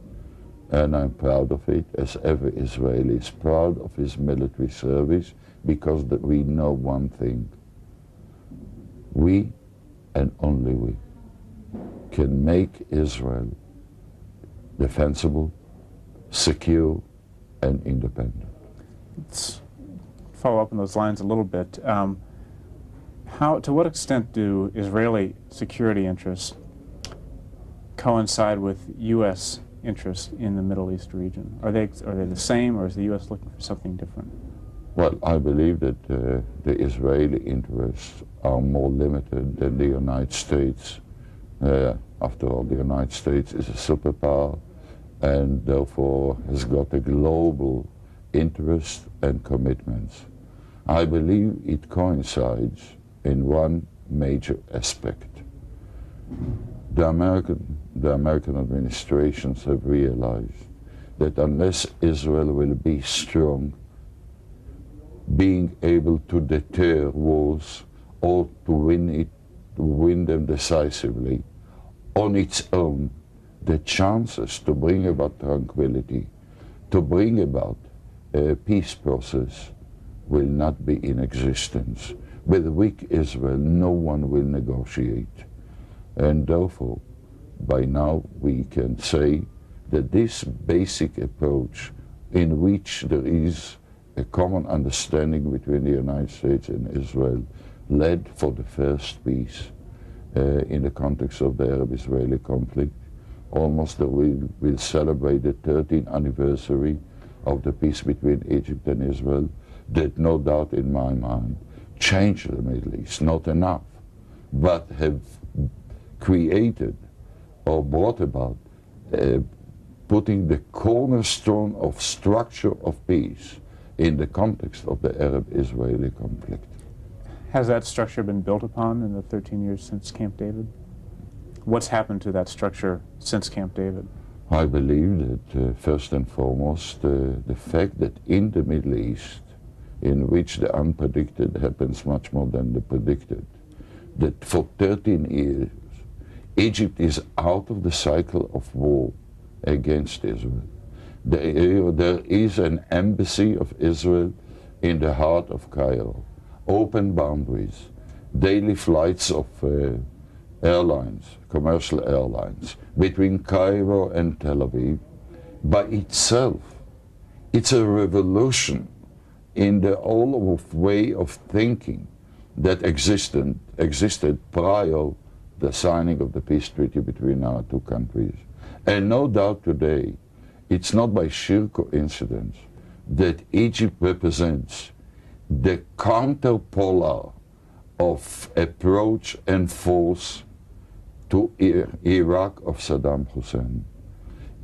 and I'm proud of it, as every Israeli is proud of his military service, because we know one thing. We, and only we, can make Israel defensible, secure, and independent. Let's follow up on those lines a little bit. To what extent do Israeli security interests coincide with U.S. interests in the Middle East region? Are they the same, or is the U.S. looking for something different? Well, I believe that the Israeli interests are more limited than the United States. After all, the United States is a superpower and therefore has got a global interest and commitments. I believe it coincides in one major aspect. The American administrations have realized that unless Israel will be strong, being able to deter wars or to win them decisively on its own, the chances to bring about tranquility, to bring about a peace process will not be in existence. With a weak Israel, no one will negotiate. And therefore, by now we can say that this basic approach in which there is a common understanding between the United States and Israel led for the first peace in the context of the Arab-Israeli conflict. Almost we'll celebrate the 13th anniversary of the peace between Egypt and Israel that, no doubt in my mind, changed the Middle East, not enough, but have created or brought about putting the cornerstone of structure of peace in the context of the Arab-Israeli conflict. Has that structure been built upon in the 13 years since Camp David? What's happened to that structure since Camp David? I believe that first and foremost, the fact that in the Middle East, in which the unpredicted happens much more than the predicted, that for 13 years, Egypt is out of the cycle of war against Israel. There is an embassy of Israel in the heart of Cairo, open boundaries, daily flights of airlines, commercial airlines, between Cairo and Tel Aviv. By itself, it's a revolution in the whole way of thinking that existed prior the signing of the peace treaty between our two countries. And no doubt today, it's not by sheer coincidence that Egypt represents the counterpolar of approach and force to Iraq of Saddam Hussein.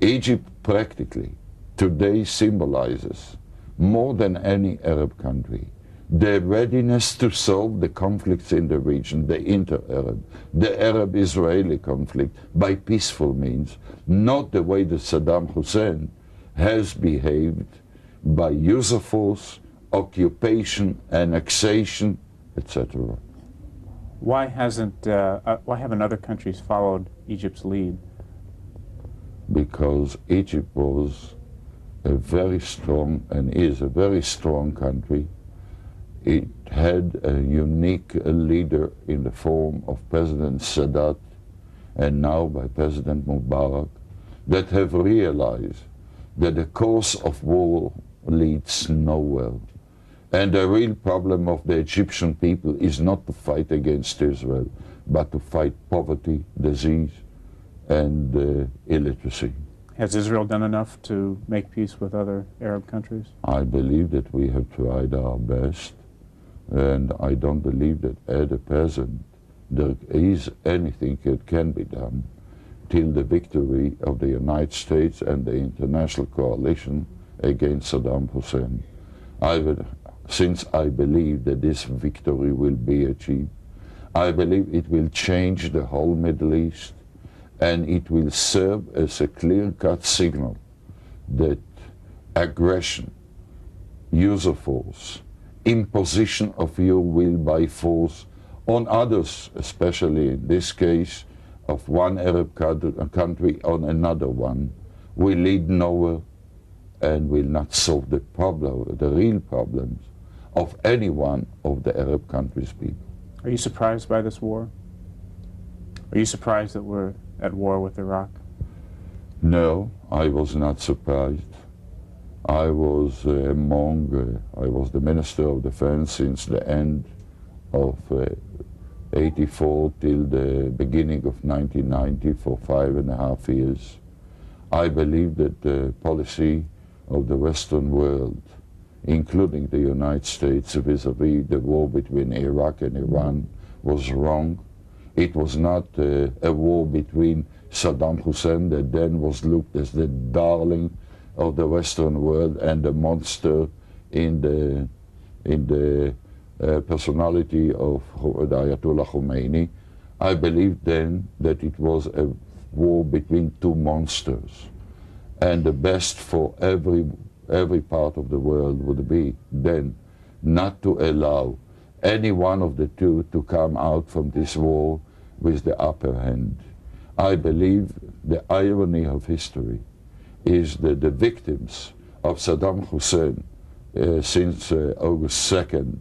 Egypt practically today symbolizes more than any Arab country the readiness to solve the conflicts in the region, the inter-Arab, the Arab-Israeli conflict, by peaceful means, not the way that Saddam Hussein has behaved by use of force, occupation, annexation, etc. Why haven't other countries followed Egypt's lead? Because Egypt was a very strong and is a very strong country. It had a unique leader in the form of President Sadat and now by President Mubarak that have realized that the course of war leads nowhere. And the real problem of the Egyptian people is not to fight against Israel, but to fight poverty, disease, and illiteracy. Has Israel done enough to make peace with other Arab countries? I believe that we have tried our best, and I don't believe that at the present there is anything that can be done till the victory of the United States and the international coalition against Saddam Hussein. Since I believe that this victory will be achieved, I believe it will change the whole Middle East, and it will serve as a clear-cut signal that aggression, use of force, imposition of your will by force on others, especially in this case of one Arab country on another one, will lead nowhere and will not solve the problem, the real problems of any one of the Arab countries' people. Are you surprised by this war? Are you surprised that we're at war with Iraq? No, I was not surprised. I was the Minister of Defense since the end of 84 till the beginning of 1990 for 5.5 years. I believe that the policy of the Western world including the United States, vis-à-vis the war between Iraq and Iran, was wrong. It was not a war between Saddam Hussein, that then was looked as the darling of the Western world and the monster in the personality of the Ayatollah Khomeini. I believed then that it was a war between two monsters, and the best for every part of the world would be then not to allow any one of the two to come out from this war with the upper hand. I believe the irony of history is that the victims of Saddam Hussein since August 2nd,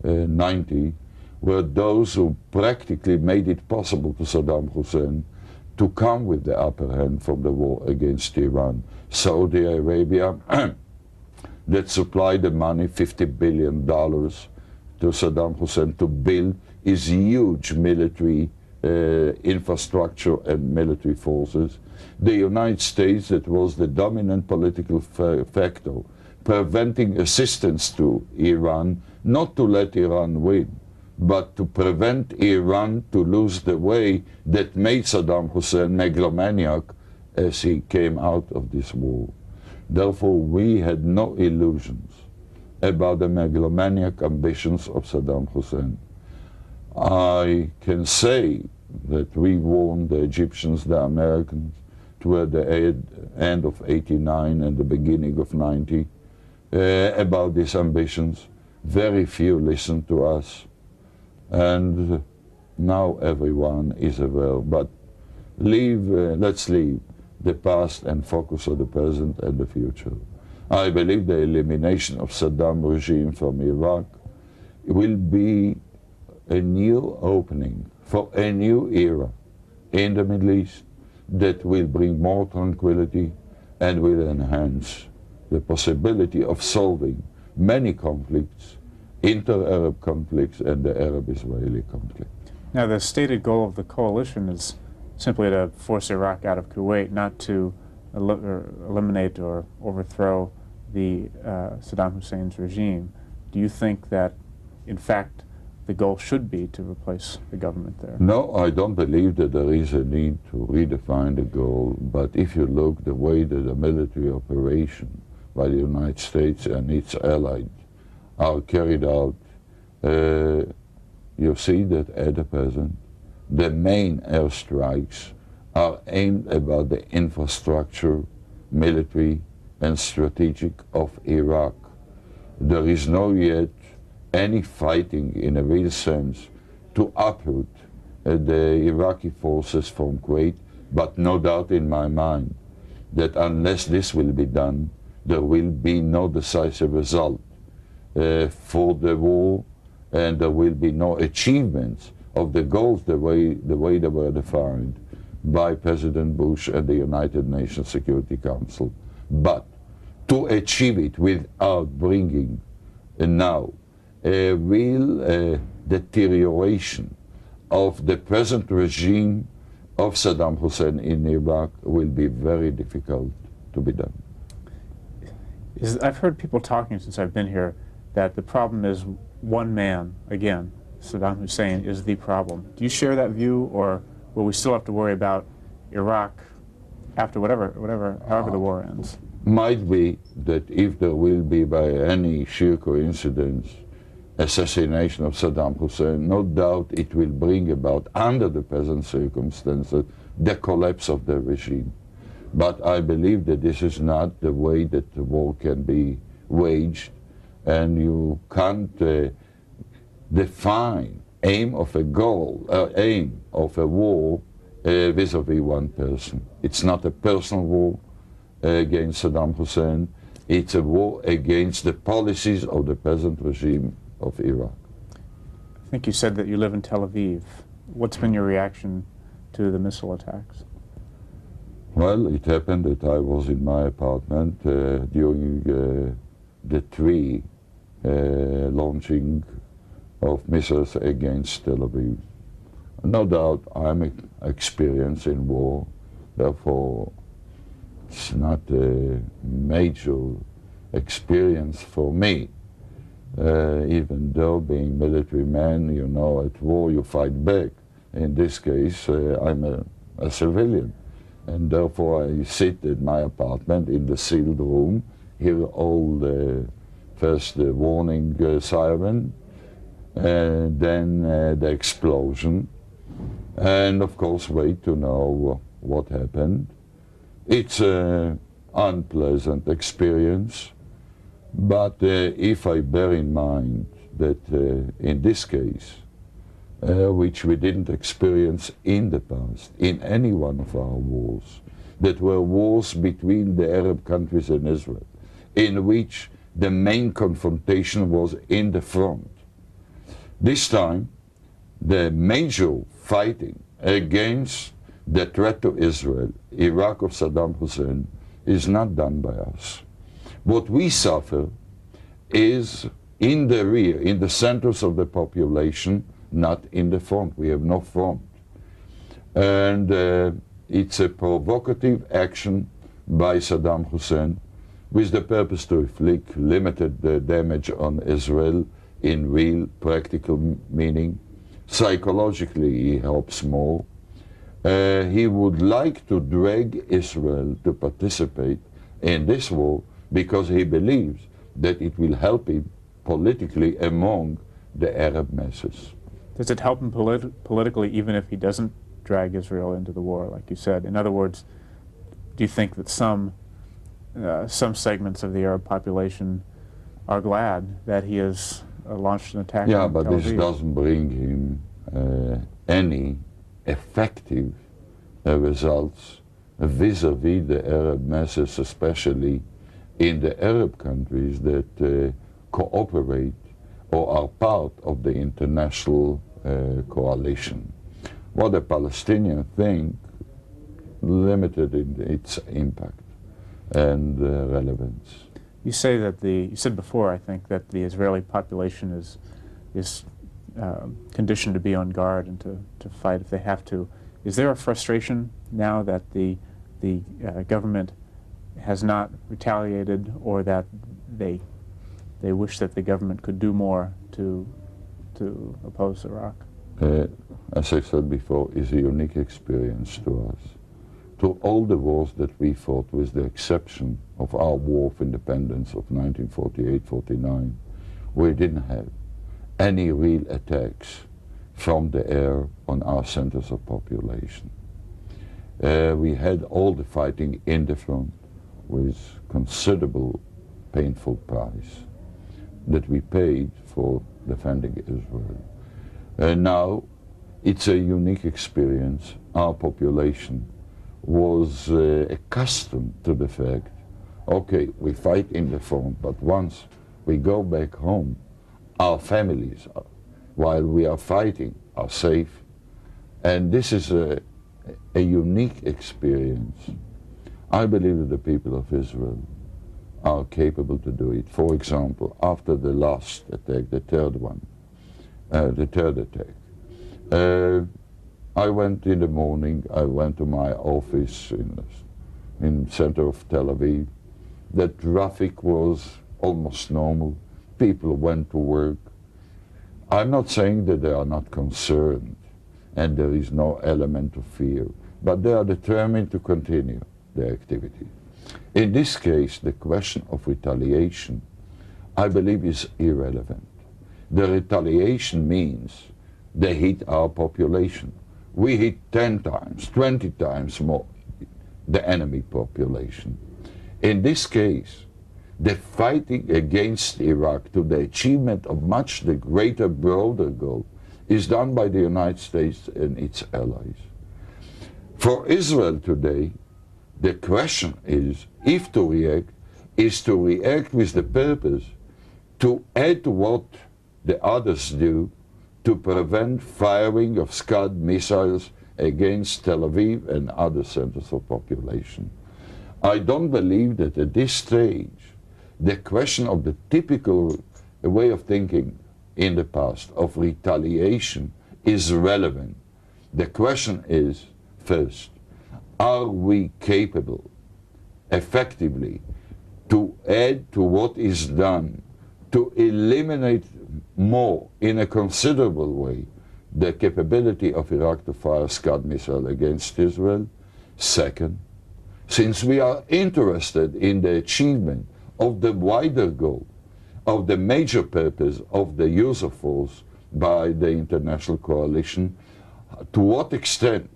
90, were those who practically made it possible to Saddam Hussein to come with the upper hand from the war against Iran. Saudi Arabia, that supplied the money, $50 billion, to Saddam Hussein to build his huge military infrastructure and military forces. The United States, that was the dominant political factor, preventing assistance to Iran, not to let Iran win, but to prevent Iran to lose the way that made Saddam Hussein megalomaniac as he came out of this war. Therefore, we had no illusions about the megalomaniac ambitions of Saddam Hussein. I can say that we warned the Egyptians, the Americans, toward the end of 89 and the beginning of 90 about these ambitions. Very few listened to us, and now everyone is aware. But let's leave the past and focus on the present and the future. I believe the elimination of Saddam regime from Iraq will be a new opening for a new era in the Middle East that will bring more tranquility and will enhance the possibility of solving many conflicts, inter-Arab conflicts and the Arab-Israeli conflict. Now, the stated goal of the coalition is simply to force Iraq out of Kuwait, not to eliminate or overthrow the Saddam Hussein's regime. Do you think that, in fact, the goal should be to replace the government there? No, I don't believe that there is a need to redefine the goal, but if you look the way that the military operation by the United States and its allies are carried out, you see that at the present, the main airstrikes are aimed about the infrastructure, military and strategic of Iraq. There is no yet any fighting in a real sense to uproot the Iraqi forces from Kuwait, but no doubt in my mind that unless this will be done, there will be no decisive result for the war, and there will be no achievements of the goals the way they were defined by President Bush and the United Nations Security Council. But to achieve it without bringing now a real deterioration of the present regime of Saddam Hussein in Iraq will be very difficult to be done. I've heard people talking since I've been here that the problem is one man, again, Saddam Hussein is the problem. Do you share that view, or will we still have to worry about Iraq after however the war ends? Might be that if there will be by any sheer coincidence assassination of Saddam Hussein, no doubt it will bring about, under the present circumstances, the collapse of the regime. But I believe that this is not the way that the war can be waged, and you can't define aim of a war vis-a-vis one person. It's not a personal war against Saddam Hussein. It's a war against the policies of the present regime of Iraq. I think you said that you live in Tel Aviv. What's been your reaction to the missile attacks? Well, it happened that I was in my apartment during the three launching of missiles against Tel Aviv. No doubt I'm experienced in war, therefore it's not a major experience for me. Even though being military man, you know, at war you fight back. In this case, I'm a civilian, and therefore I sit in my apartment in the sealed room, hear all first the warning siren, then the explosion, and of course wait to know what happened. It's an unpleasant experience, but if I bear in mind that in this case, which we didn't experience in the past, in any one of our wars, that were wars between the Arab countries and Israel, in which the main confrontation was in the front. This time, the major fighting against the threat to Israel, Iraq of Saddam Hussein, is not done by us. What we suffer is in the rear, in the centers of the population, not in the front. We have no front. And it's a provocative action by Saddam Hussein with the purpose to inflict limited damage on Israel in real practical meaning. Psychologically, he helps more. He would like to drag Israel to participate in this war because he believes that it will help him politically among the Arab masses. Does it help him politically even if he doesn't drag Israel into the war, like you said? In other words, do you think that some segments of the Arab population are glad that he has launched an attack on but Tel this Aviv? doesn't bring him any effective results vis-à-vis the Arab masses, especially in the Arab countries that cooperate or are part of the international coalition. What the Palestinians think, limited in its impact and relevance. You say that you said before, I think, that the Israeli population is conditioned to be on guard and to fight if they have to. Is there a frustration now that the government has not retaliated, or that they wish that the government could do more to oppose Iraq? As I said before, is a unique experience to us. To all the wars that we fought, with the exception of our War of Independence of 1948-49, we didn't have any real attacks from the air on our centers of population. We had all the fighting in the front with considerable painful price that we paid for defending Israel. Now, it's a unique experience. Our population was accustomed to the fact, okay, we fight in the front, but once we go back home, our families, while we are fighting, are safe. And this is a unique experience. I believe that the people of Israel are capable to do it. For example, after the last attack, the third attack, I went in the morning, I went to my office in the center of Tel Aviv. The traffic was almost normal. People went to work. I'm not saying that they are not concerned and there is no element of fear, but they are determined to continue their activity. In this case, the question of retaliation, I believe, is irrelevant. The retaliation means they hit our population. We hit 10 times, 20 times more the enemy population. In this case, the fighting against Iraq to the achievement of much the greater, broader goal is done by the United States and its allies. For Israel today, the question is, if to react, is to react with the purpose to add to what the others do to prevent firing of Scud missiles against Tel Aviv and other centers of population. I don't believe that at this stage the question of the typical way of thinking in the past of retaliation is relevant. The question is, first, are we capable effectively to add to what is done, to eliminate more in a considerable way the capability of Iraq to fire Scud missile against Israel. Second, since we are interested in the achievement of the wider goal, of the major purpose of the use of force by the international coalition, to what extent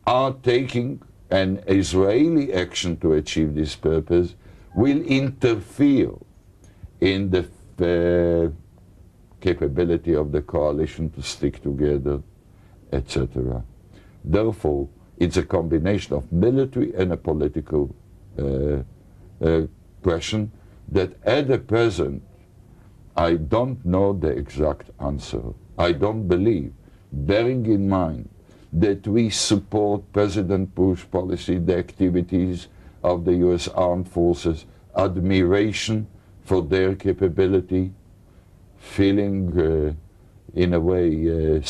are taking an Israeli action to achieve this purpose will interfere in the capability of the coalition to stick together, etc. Therefore, it's a combination of military and a political question that at the present, I don't know the exact answer. I don't believe, bearing in mind that we support President Bush policy, the activities of the US Armed Forces, admiration for their capability, feeling in a way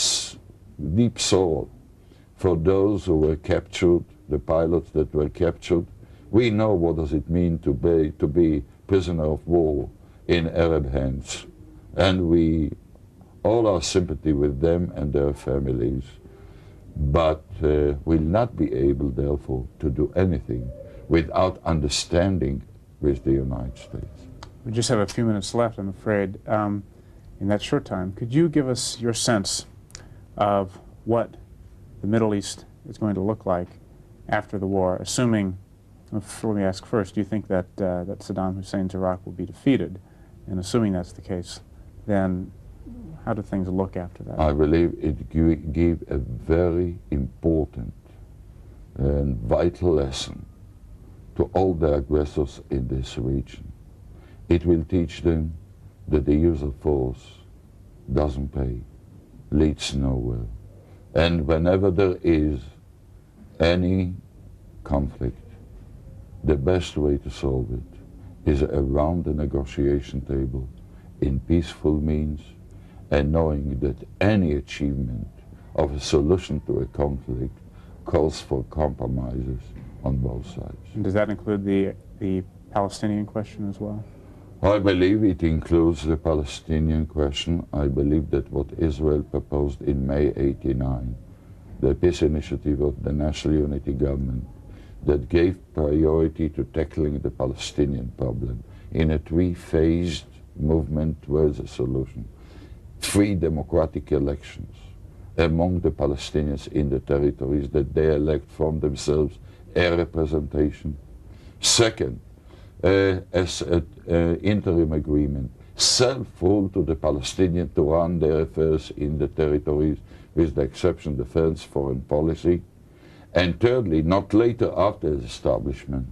deep sorrow for those who were captured, the pilots that were captured. We know what does it mean to be prisoner of war in Arab hands, and we all our sympathy with them and their families, but will not be able, therefore, to do anything without understanding with the United States. We just have a few minutes left, I'm afraid. In that short time, could you give us your sense of what the Middle East is going to look like after the war, assuming, let me ask first, do you think that, that Saddam Hussein's Iraq will be defeated? And assuming that's the case, then how do things look after that? I believe it gives a very important and vital lesson to all the aggressors in this region. It will teach them that the use of force doesn't pay, leads nowhere. And whenever there is any conflict, the best way to solve it is around the negotiation table in peaceful means, and knowing that any achievement of a solution to a conflict calls for compromises on both sides. And does that include the Palestinian question as well? I believe it includes the Palestinian question. I believe that what Israel proposed in May '89, the peace initiative of the National Unity Government, that gave priority to tackling the Palestinian problem in a three-phased movement towards a solution. 3 democratic elections among the Palestinians in the territories that they elect from themselves a representation. Second, as an interim agreement, self-rule to the Palestinians to run their affairs in the territories with the exception of defense, foreign policy. And thirdly, not later after the establishment,